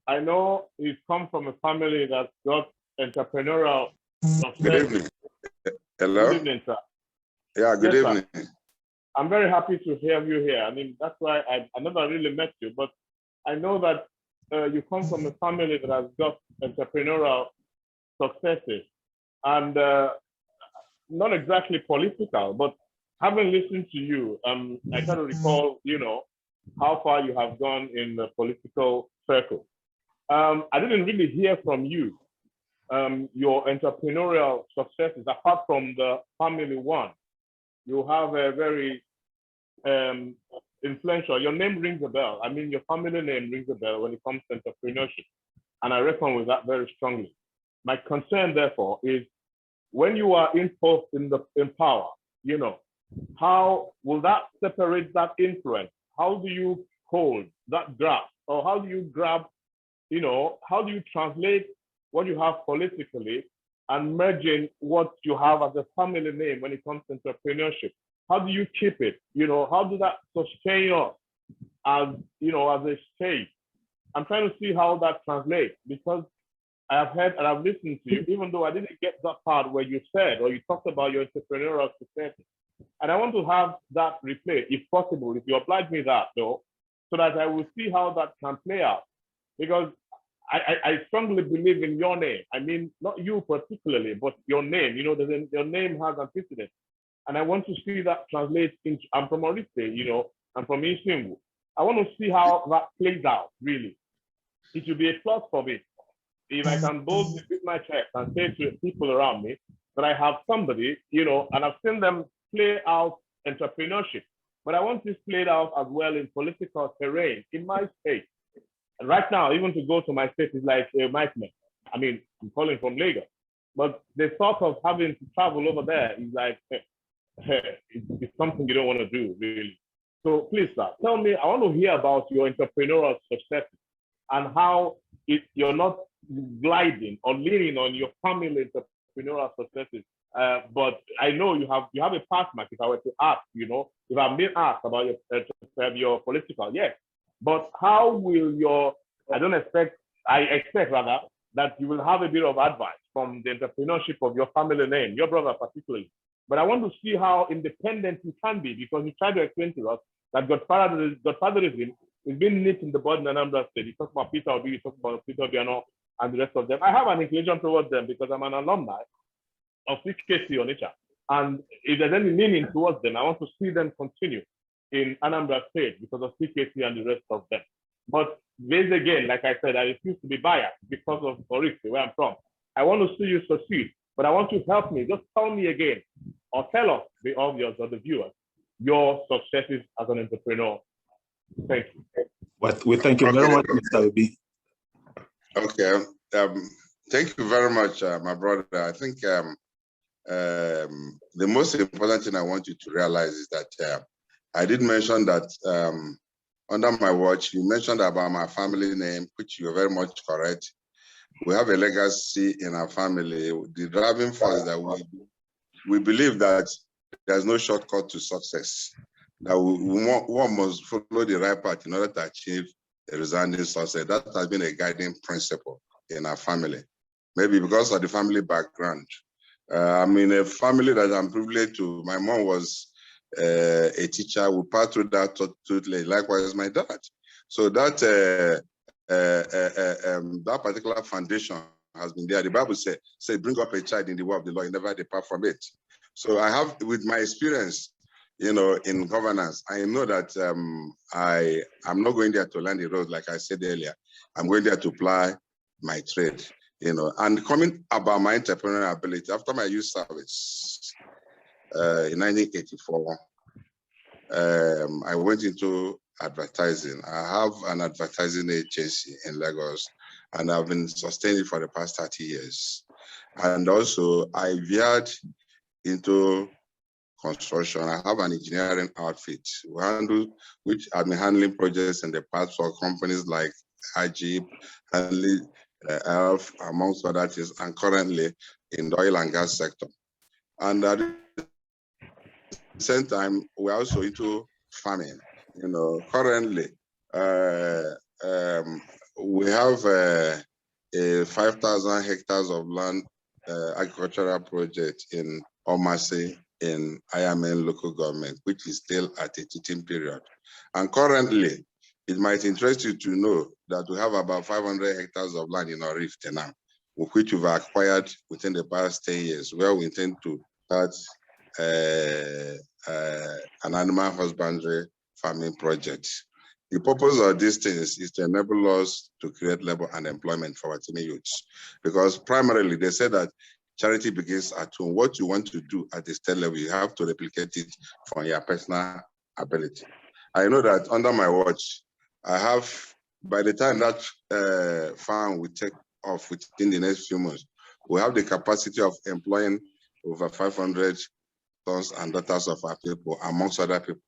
I know he's come from a family that's got entrepreneurial success. Good evening. Hello? Good evening, sir. Yeah, good evening. Sir. I'm very happy to have you here. I mean, that's why I never really met you, but I know that you come from a family that has got entrepreneurial successes, and not exactly political, but having listened to you, I kind of recall, how far you have gone in the political circle. I didn't really hear from you, your entrepreneurial successes, apart from the family one. You have a very influential, your name rings a bell. I mean, your family name rings a bell when it comes to entrepreneurship. And I reckon with that very strongly. My concern, therefore, is when you are in power, how will that separate that influence? How do you hold that grasp? Or how do you grab, how do you translate what you have politically and merging what you have as a family name when it comes to entrepreneurship? How do you keep it? How does that sustain us as, as a state? I'm trying to see how that translates, because I have heard and I've listened to you, even though I didn't get that part where you said, or you talked about your entrepreneurial success. And I want to have that replay, if possible, if you oblige me that, though, so that I will see how that can play out. Because I strongly believe in your name. I mean, not you particularly, but your name. Your name has antecedents. And I want to see that translate into, I'm from Oriste, you know, I'm from Isingu. I want to see how that plays out, really. It will be a plus for me if I can boldly beat my chest and say to people around me that I have somebody, you know, and I've seen them play out entrepreneurship, but I want this played out as well in political terrain in my state. And right now, even to go to my state is like a nightmare. I mean, I'm calling from Lagos, but the thought of having to travel over there is like, it's something you don't want to do, really. So please, sir, tell me, I want to hear about your entrepreneurial successes and how you're not gliding or leaning on your family entrepreneurial successes. But I know you have a path mark. If I were to ask, you know, if I'm being asked about your political, yes. But how will I expect rather that you will have a bit of advice from the entrepreneurship of your family name, your brother particularly. But I want to see how independent you can be, because you try to explain to us that godfatherism is being nipped in the bud in Anambra State. You talk about Peter Obi, you talk about Peter Obiano, and the rest of them. I have an inclination towards them because I'm an alumni of CKC Onitsha. And if there's any meaning towards them, I want to see them continue in Anambra State because of CKC and the rest of them. But this again, like I said, I refuse to be biased because of Oriste, where I'm from. I want to see you succeed, but I want you to help me. Just tell me again, or tell us, the audience or the viewers, your successes as an entrepreneur. Thank you. Well, we thank you very much, Mr. Obi. Okay. Thank you very much, my brother. I think the most important thing I want you to realize is that I did mention that under my watch, you mentioned about my family name, which you're very much correct. We have a legacy in our family. The driving force that we believe that there's no shortcut to success. That one must follow the right path in order to achieve a resounding success. That has been a guiding principle in our family. Maybe because of the family background. I'm in a family that I'm privileged to. My mom was a teacher. We passed through that totally. Likewise, my dad. So that that particular foundation has been there. The Bible says, bring up a child in the way of the Lord, you never depart from it. So I have, with my experience, you know, in governance, I know that I'm not going there to learn the road, like I said earlier. I'm going there to apply my trade, you know. And coming about my entrepreneurial ability, after my youth service in 1984, I went into advertising. I have an advertising agency in Lagos, and I've been sustaining it for the past 30 years. And also, I veered into construction. I have an engineering outfit, which I've been handling projects in the past for companies like Ajib, Hanley, Elf, amongst other things, and currently in the oil and gas sector. And at the same time, we're also into farming. You know, currently, we have a 5,000 hectares of land agricultural project in Omasi in Ayamen local government, which is still at a teething period. And currently, it might interest you to know that we have about 500 hectares of land in our rift now, which we've acquired within the past 10 years, where we intend to start an animal husbandry farming project. The purpose of these things is to enable us to create labor and employment for our teenage youths, because primarily they say that charity begins at home. What you want to do at the state level, you have to replicate it from your personal ability. I know that under my watch, I have, by the time that farm will take off within the next few months, we have the capacity of employing over 500 sons and daughters of our people, amongst other people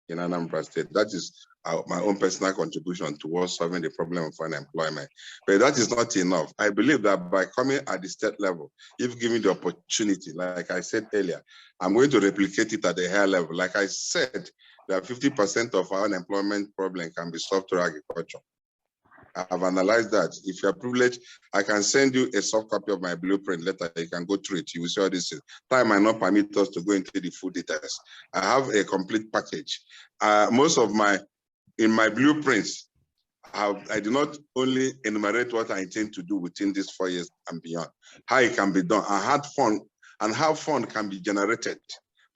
in Anambra State. That is my own personal contribution towards solving the problem of unemployment. But that is not enough. I believe that by coming at the state level, if given the opportunity, like I said earlier, I'm going to replicate it at the higher level. Like I said, that 50% of our unemployment problem can be solved through agriculture. I have analyzed that. If you're privileged, I can send you a soft copy of my blueprint later. You can go through it. You will see all this. Time might not permit us to go into the full details. I have a complete package. In my blueprints, I do not only enumerate what I intend to do within these 4 years and beyond, how it can be done, and how fund can be generated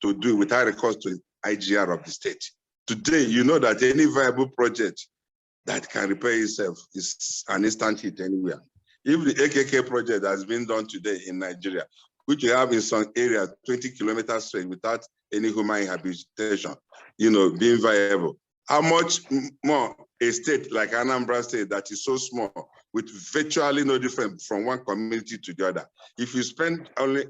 to do without recourse to IGR of the state. Today, you know that any viable project that can repair itself is an instant hit anywhere. If the AKK project has been done today in Nigeria, which you have in some areas 20 kilometers straight without any human habitation, being viable, how much more a state like Anambra State that is so small with virtually no difference from one community to the other. If you spend only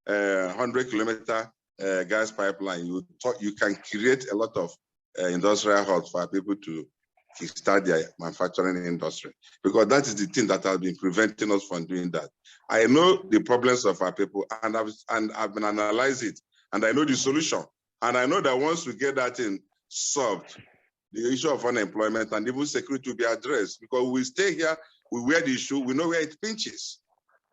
100 kilometer gas pipeline, you can create a lot of industrial hubs for people to start their manufacturing industry, because that is the thing that has been preventing us from doing that. I know the problems of our people, and I've been analyzing it, and I know the solution. And I know that once we get that thing solved, the issue of unemployment and even security will be addressed, because we stay here, we wear the issue, we know where it pinches.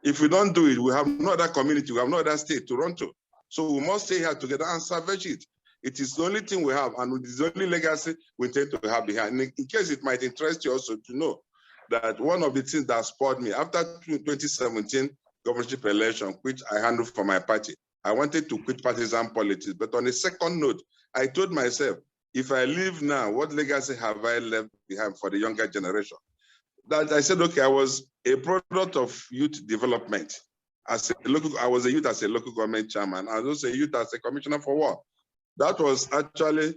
If we don't do it, we have no other community, we have no other state to run to. So we must stay here together and salvage it. It is the only thing we have, and it is the only legacy we intend to have behind. In case it might interest you also to know that one of the things that spurred me after 2017 governorship election, which I handled for my party, I wanted to quit partisan politics. But on a second note, I told myself, if I leave now, what legacy have I left behind for the younger generation? That I said, okay, I was a product of youth development. I was a youth as a local government chairman. I was also a youth as a commissioner for war. That was actually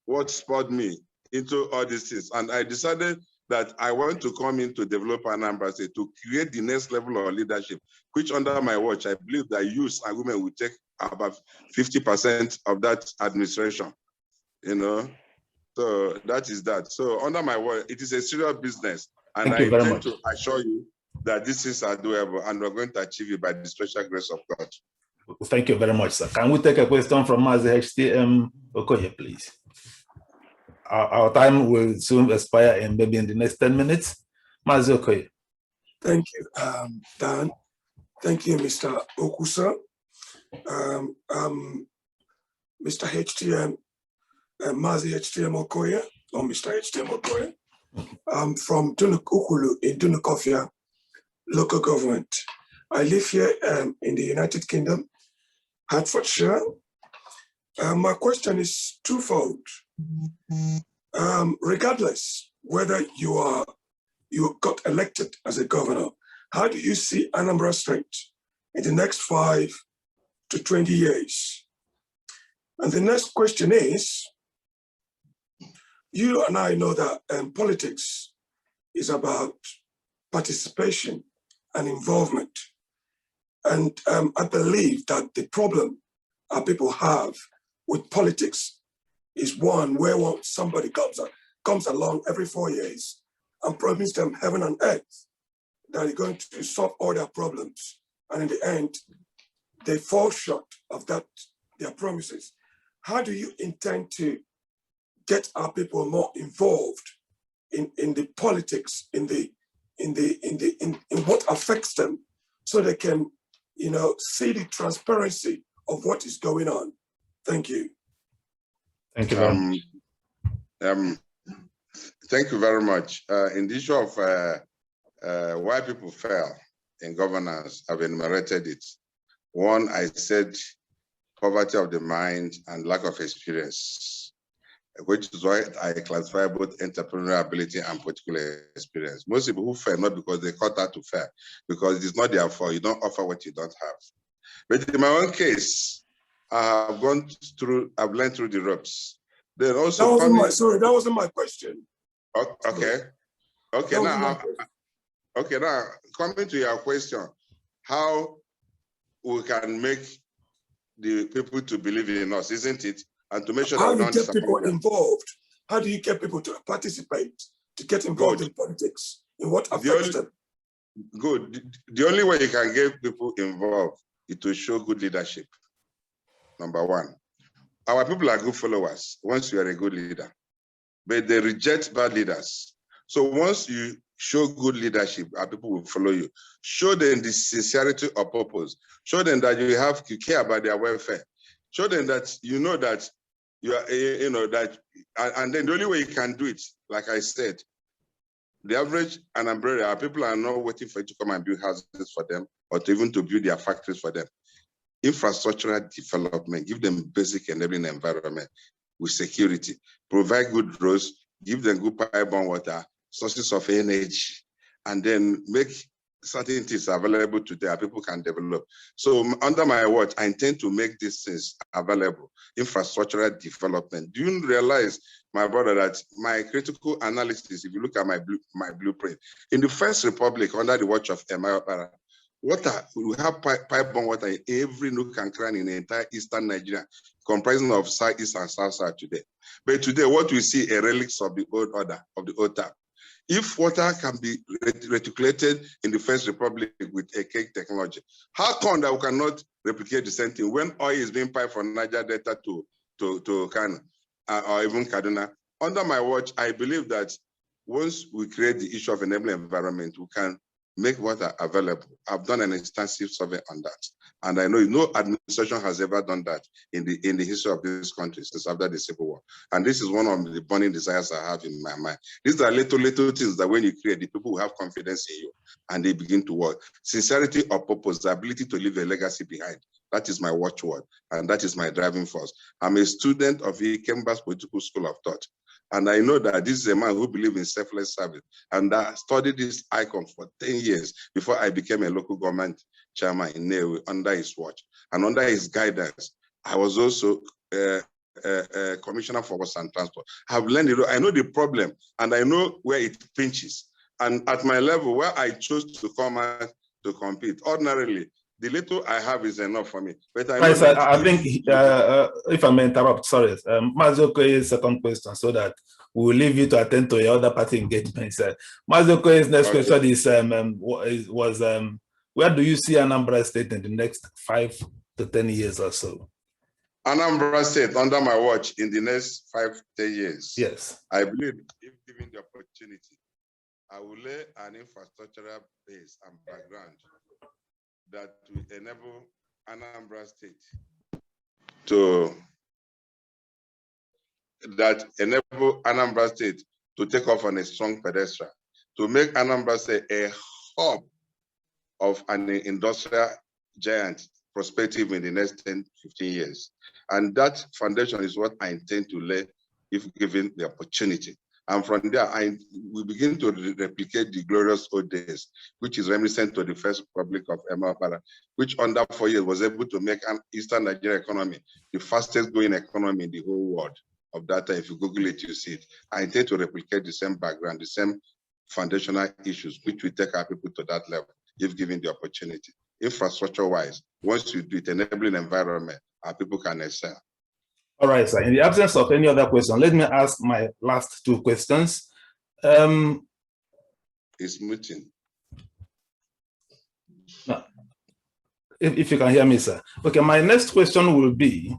what spurred me into all these things. And I decided that I want to come in to develop Anambra State, to create the next level of leadership, which under my watch, I believe that youth and women will take about 50% of that administration, So that is that. So under my watch, it is a serious business. And I intend to assure you that these things are doable, and we're going to achieve it by the special grace of God. Thank you very much, sir. Can we take a question from Mazi HTM Okoye, please? Our time will soon expire, and maybe in the next 10 minutes. Mazi Okoye. Thank you, Dan. Thank you, Mr. Okwuosa. Mr. HTM, Mazi HTM Okoye, or Mr. HTM Okoye. I'm from Ukulu in Dunukofia, local government. I live here in the United Kingdom, Hertfordshire. My question is twofold. Regardless whether you got elected as a governor, how do you see Anambra State in the next 5 to 20 years? And the next question is, you and I know that politics is about participation and involvement. And I believe that the problem our people have with politics is one where somebody comes along every 4 years and promises them heaven and earth that they're going to solve all their problems. And in the end, they fall short of that, their promises. How do you intend to get our people more involved in the politics, in what affects them, so they can, see the transparency of what is going on? Thank you. Thank you very much. Thank you very much. In the issue of why people fail in governance, I've enumerated it. One, I said poverty of the mind and lack of experience, which is why I classify both entrepreneurial ability and political experience. Most people who fail, not because they cut out to fail, because it is not their fault. You don't offer what you don't have. But in my own case, I've learned through the ropes. Then also, that wasn't my question. Okay. Now coming to your question, how we can make the people to believe in us, isn't it? And to make sure how that do you get people involved? How do you get people to participate, to get involved in politics, in what affects them? Good. The only way you can get people involved is to show good leadership. Number one. Our people are good followers once you are a good leader, but they reject bad leaders. So once you show good leadership, our people will follow you. Show them the sincerity of purpose. Show them that you care about their welfare. Show them that you know that you are, and then the only way you can do it, like I said, the average Anambra, our people are not waiting for you to come and build houses for them or to even to build their factories for them. infrastructural development, give them basic enabling environment with security, provide good roads, give them good pipe-borne water, sources of energy, and then make certain things available to their people can develop. So under my watch, I intend to make these things available, infrastructural development. Do you realize, my brother, that my critical analysis, if you look at my blueprint, in the First Republic, under the watch of Anambra, water, we have pipe-borne water in every nook and cranny in the entire eastern Nigeria, comprising of southeast and south-south today. But today, what we see are relics of the old order, of the old tap. If water can be reticulated in the First Republic with a cake technology, how come that we cannot replicate the same thing when oil is being piped from Niger Delta to Kano or even Kaduna? Under my watch, I believe that once we create the issue of enabling environment, we can make water available. I've done an extensive survey on that. And I know no administration has ever done that in the history of this country since after the Civil War. And this is one of the burning desires I have in my mind. These are little things that when you create, the people will have confidence in you and they begin to work. Sincerity of purpose, the ability to leave a legacy behind. That is my watchword, and that is my driving force. I'm a student of Ikemba's political school of thought. And I know that this is a man who believes in selfless service. And I studied this icon for 10 years before I became a local government chairman in Newe under his watch. And under his guidance, I was also commissioner for Works and Transport. I've learned, I know the problem and I know where it pinches. And at my level, where I chose to come out to compete, ordinarily, the little I have is enough for me. But I know I think, if I may interrupt, sorry, Mazuko's second question, so that we will leave you to attend to your other party engagements. Mazuko's next question is, where do you see Anambra State in the next 5 to 10 years or so? Anambra State, under my watch, in the next 5 to 10 years. Yes. I believe if given the opportunity, I will lay an infrastructural base and background that will enable Anambra State to take off on a strong pedestal, to make Anambra State a hub of an industrial giant prospective in the next 10, 15 years. And that foundation is what I intend to lay if given the opportunity. And from there, we begin to replicate the glorious old days, which is reminiscent to the First Republic of Anambra, which under 4 years was able to make an Eastern Nigeria economy the fastest growing economy in the whole world. Of that time, if you Google it, you see it. I intend to replicate the same background, the same foundational issues, which will take our people to that level, if given the opportunity. Infrastructure-wise, once you do it, enabling environment, our people can excel. All right, sir. In the absence of any other question, let me ask my last 2 questions. It's muting. No. If you can hear me, sir. Okay, my next question will be,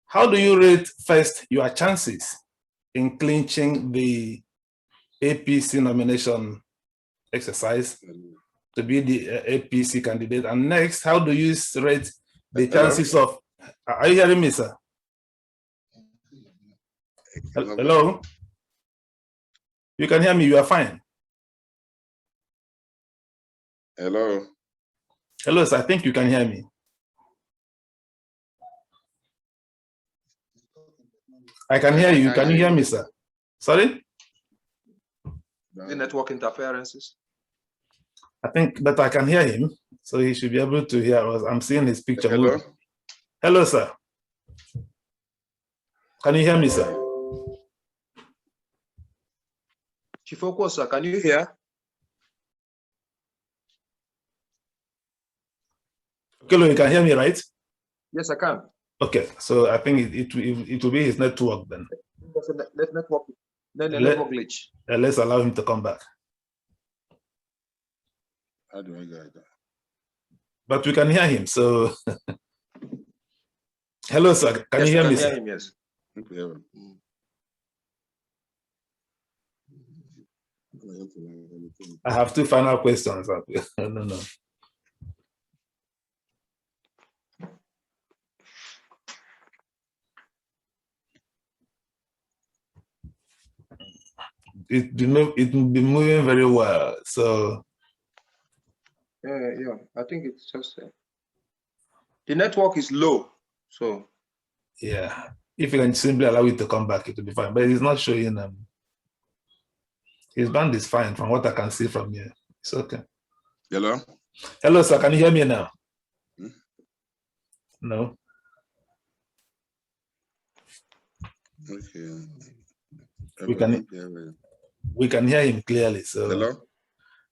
how do you rate first your chances in clinching the APC nomination exercise to be the APC candidate? And next, how do you rate the chances of, are you hearing me, sir? Hello? You can hear me, you are fine. Hello? Hello, sir, I think you can hear me. I can hear you. Can you hear me, sir? Sorry? The network interferences. I think that I can hear him, so he should be able to hear us. I'm seeing his picture. Hello? Hello, sir. Can you hear me, sir? Chief Okwuosa, can you hear? Okay, you can hear me, right? Yes, I can. Okay, so I think it will be his network then. Network glitch. Let's allow him to come back. How do I get that? But we can hear him, so. Hello, sir. Can you hear me, sir? Him, yes. I have 2 final questions. No. It will be moving very well. So yeah, I think it's just The network is low, so. Yeah, if you can simply allow it to come back, it will be fine. But it's not showing. His band is fine from what I can see from here. It's okay. Hello? Hello, sir. Can you hear me now? No. Okay. We can hear him clearly. So. Hello?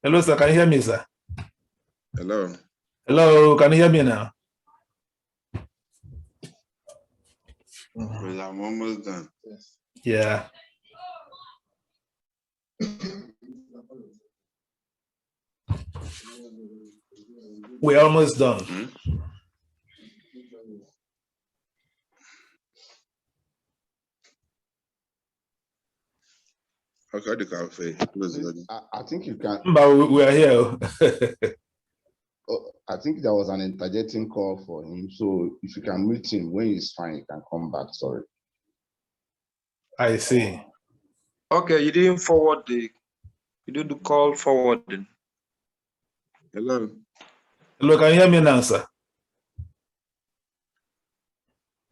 Hello, sir. Can you hear me, sir? Hello? Hello. Can you hear me now? Well, I'm almost done. Yes. Yeah. We're almost done. Okay, the cafe. I think you can. But we are here. I think there was an interjecting call for him. So if you can meet him when he's fine, he can come back. Sorry. I see. Okay, you didn't the call forwarding. Hello. Hello, can you hear me now, sir?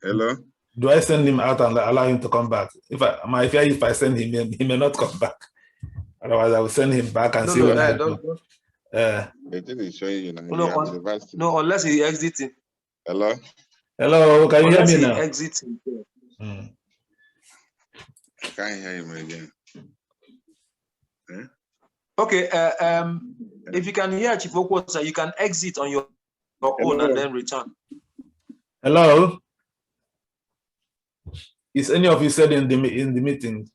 Hello. Do I send him out and allow him to come back? If I send him, he may not come back. Otherwise, I will send him back and see what happens. I think it's showing you now. No, unless he exiting. Hello. Hello, can you hear me now? Exiting. I can't hear him again. Okay. If you can hear Chief Okwuosa, you can exit on your own and then return. Hello. Is any of you said in the meeting?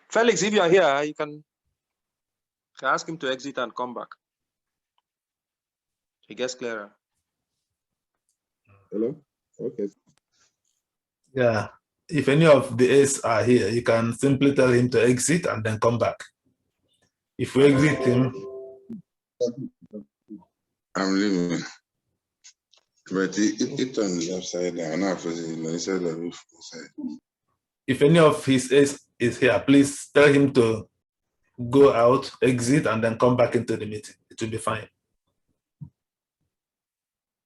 Felix, if you are here, you can ask him to exit and come back. He gets clearer. Hello? Okay. Yeah. If any of the A's are here, you can simply tell him to exit and then come back. If we exit him. I'm leaving. But it's on the left side down. Inside the roof. If any of his A's is here, please tell him to go out, exit, and then come back into the meeting. It will be fine.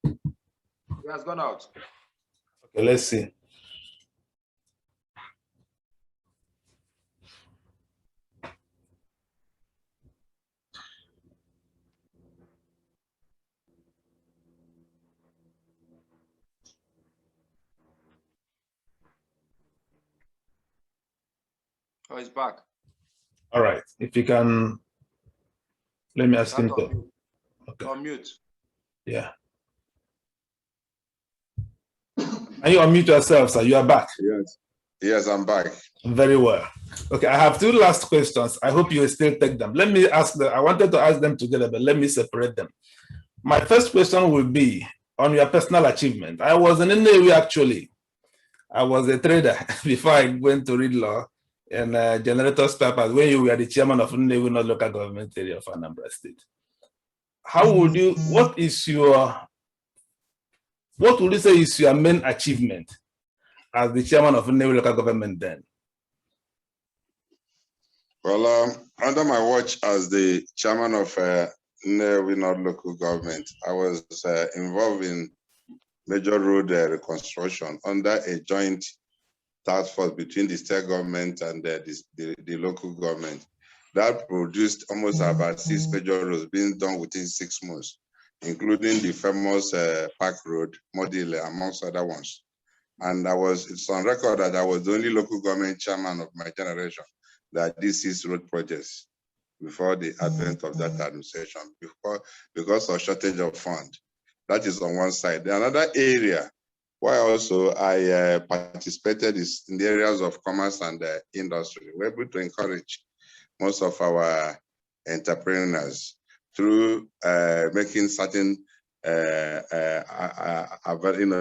He has gone out. Okay, let's see. Oh, he's back. All right. If you can, let me ask him to. Okay. On mute. Yeah. Can you unmute yourself, sir? You are back. Yes. Yes, I'm back. Very well. Okay, I have two last questions. I hope you will still take them. Let me ask them. I wanted to ask them together, but let me separate them. My first question will be on your personal achievement. I was in Nnewi actually. I was a trader before I went to read law and generator spare parts when you were the chairman of Nnewi North Local Government Area of Anambra State. How would you, what would you say is your main achievement as the chairman of Nnewi Local Government then? Well, under my watch as the chairman of Nnewi North Local Government, I was involved in major road reconstruction under a joint task force between the state government and the local government. That produced almost about 6 major roads being done within 6 months, including the famous Park Road, Modile, amongst other ones. And it's on record that I was the only local government chairman of my generation that did 6 road projects before the advent of that administration, because of shortage of funds. That is on one side. Another area where also I participated is in the areas of commerce and industry. We're able to encourage most of our entrepreneurs through making certain,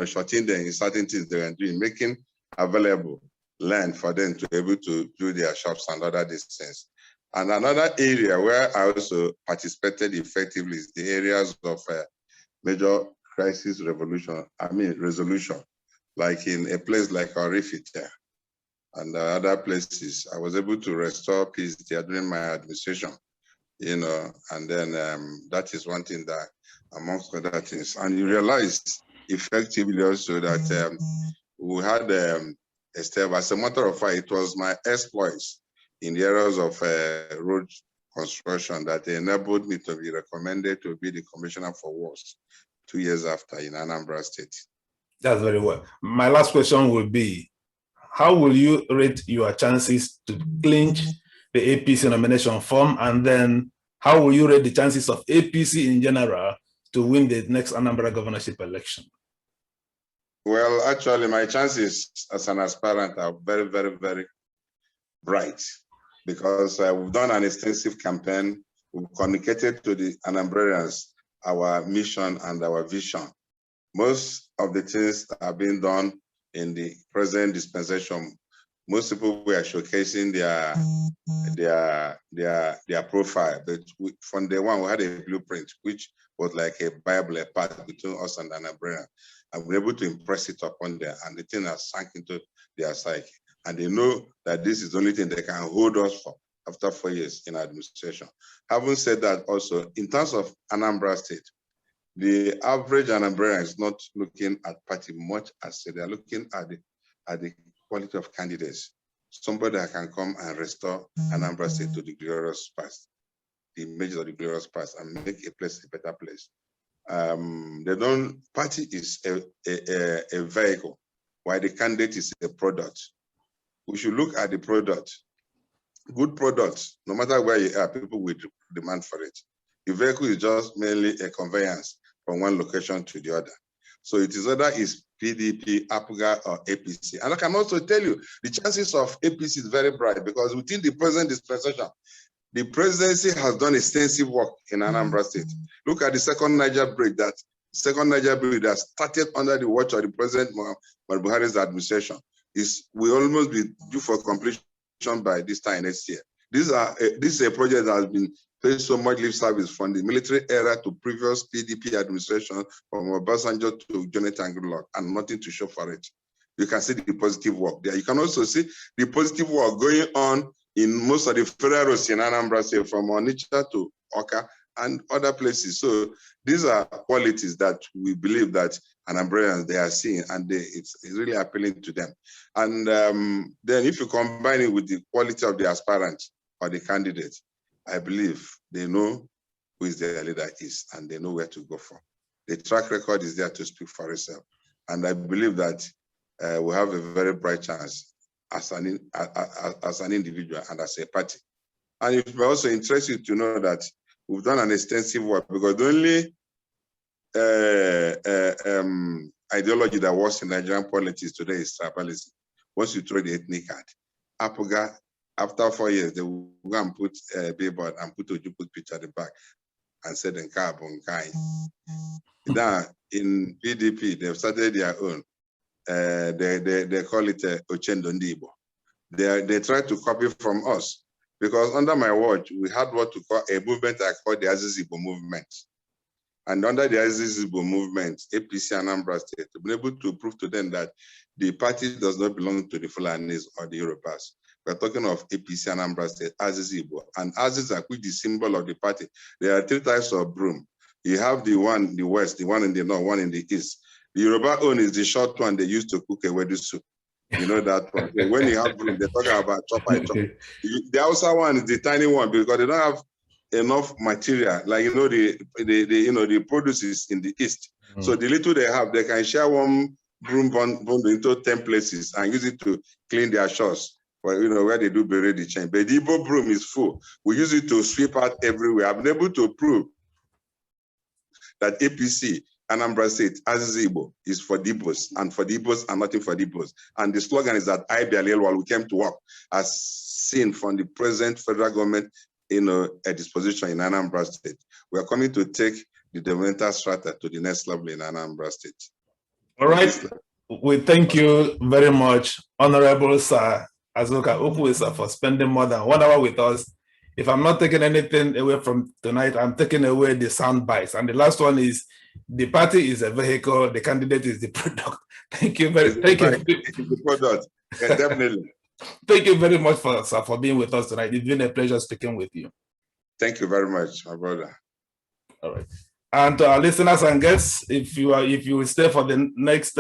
shorting them in certain things they are doing, making available land for them to be able to do their shops and other things. And another area where I also participated effectively is the areas of major resolution, like in a place like Orifite, and other places. I was able to restore peace there during my administration, you know, and then that is one thing that, amongst other things, and you realize effectively also that we had a step. As a matter of fact, it was my exploits in the areas of road construction that enabled me to be recommended to be the Commissioner for Works 2 years after in Anambra State. That's very well. My last question will be, how will you rate your chances to clinch the APC nomination form? And then how will you rate the chances of APC in general to win the next Anambra governorship election? Well, actually, my chances as an aspirant are very, very, very bright, because we've done an extensive campaign. We've communicated to the Anambrarians our mission and our vision. Most of the things that have been done in the present dispensation, most people were showcasing their profile. But from day one, we had a blueprint, which was like a Bible, a path between us and Anambra. And we were able to impress it upon them, and the thing has sunk into their psyche. And they know that this is the only thing they can hold us for after 4 years in administration. Having said that, also, in terms of Anambra State, the average Anambrarian is not looking at party much as they're looking at the quality of candidates. Somebody that can come and restore Anambra State to the glorious past, the images of the glorious past, and make a place a better place. Party is a vehicle, while the candidate is a product. We should look at the product. Good products, no matter where you are, people will demand for it. The vehicle is just mainly a conveyance from one location to the other. So it is either is PDP, APGA, or APC. And I can also tell you, the chances of APC is very bright, because within the present dispensation, the presidency has done extensive work in Anambra State. Look at the second Niger bridge that started under the watch of the President Buhari's administration. Will almost be due for completion by this time next year. This is a project that has been paid so much lip service from the military era to previous PDP administration, from Obasanjo to Jonathan Goodluck, and nothing to show for it. You can see the positive work there. You can also see the positive work going on in most of the federal roads in Anambra State, from Onitsha to Oka and other places. So these are qualities that we believe that Anambrarians, they are seeing, and it's really appealing to them. And then if you combine it with the quality of the aspirant or the candidate, I believe they know who is their leader is, and they know where to go for. The track record is there to speak for itself. And I believe that we have a very bright chance as an individual and as a party. And it may also interest you to know that we've done an extensive work, because the only ideology that works in Nigerian politics today is tribalism. Once you throw the ethnic card, APGA, after 4 years, they will go and put a billboard and put Ojukwu picture at the back and say the carbon kind. Now, in PDP, they've started their own. They call it Ochendo Ndibo. They try to copy from us, because under my watch, we had what to call a movement I call the Azizibo movement. And under the Azizibo movement, APC Anambra State, we've been able to prove to them that the party does not belong to the Fulanis or the Yorubas. We're talking of APC Anambra State, Azizibo. And Aziz, which is the symbol of the party. There are 3 types of broom. You have the one in the west, the one in the north, one in the east. The Yoruba own is the short one they used to cook a wedu soup. You know that one. So when you have broom, they're talking about chop by chop. The Hausa one is the tiny one, because they don't have enough material, like the produces in the east. So the little they have, they can share one broom bundle into 10 places and use it to clean their shores, or where they do bury the chain. But the Igbo broom is full. We use it to sweep out everywhere. I've been able to prove that APC Anambra State Azizibo is for the Igbos, and for the Igbos and nothing for the Igbos. And the slogan is that I Bialel while we came to work, as seen from the present federal government a disposition in Anambra State. We are coming to take the developmental strata to the next level in Anambra State. All right. We thank you very much, Honorable Sir Azuka Okwuosa, for spending more than 1 hour with us. If I'm not taking anything away from tonight, I'm taking away the sound bites. And the last one is, the party is a vehicle, the candidate is the product. Thank you very much. Thank you. The product, yeah, definitely. Thank you very much for being with us tonight. It's been a pleasure speaking with you. Thank you very much, my brother. All right. And to our listeners and guests, if you will stay for the next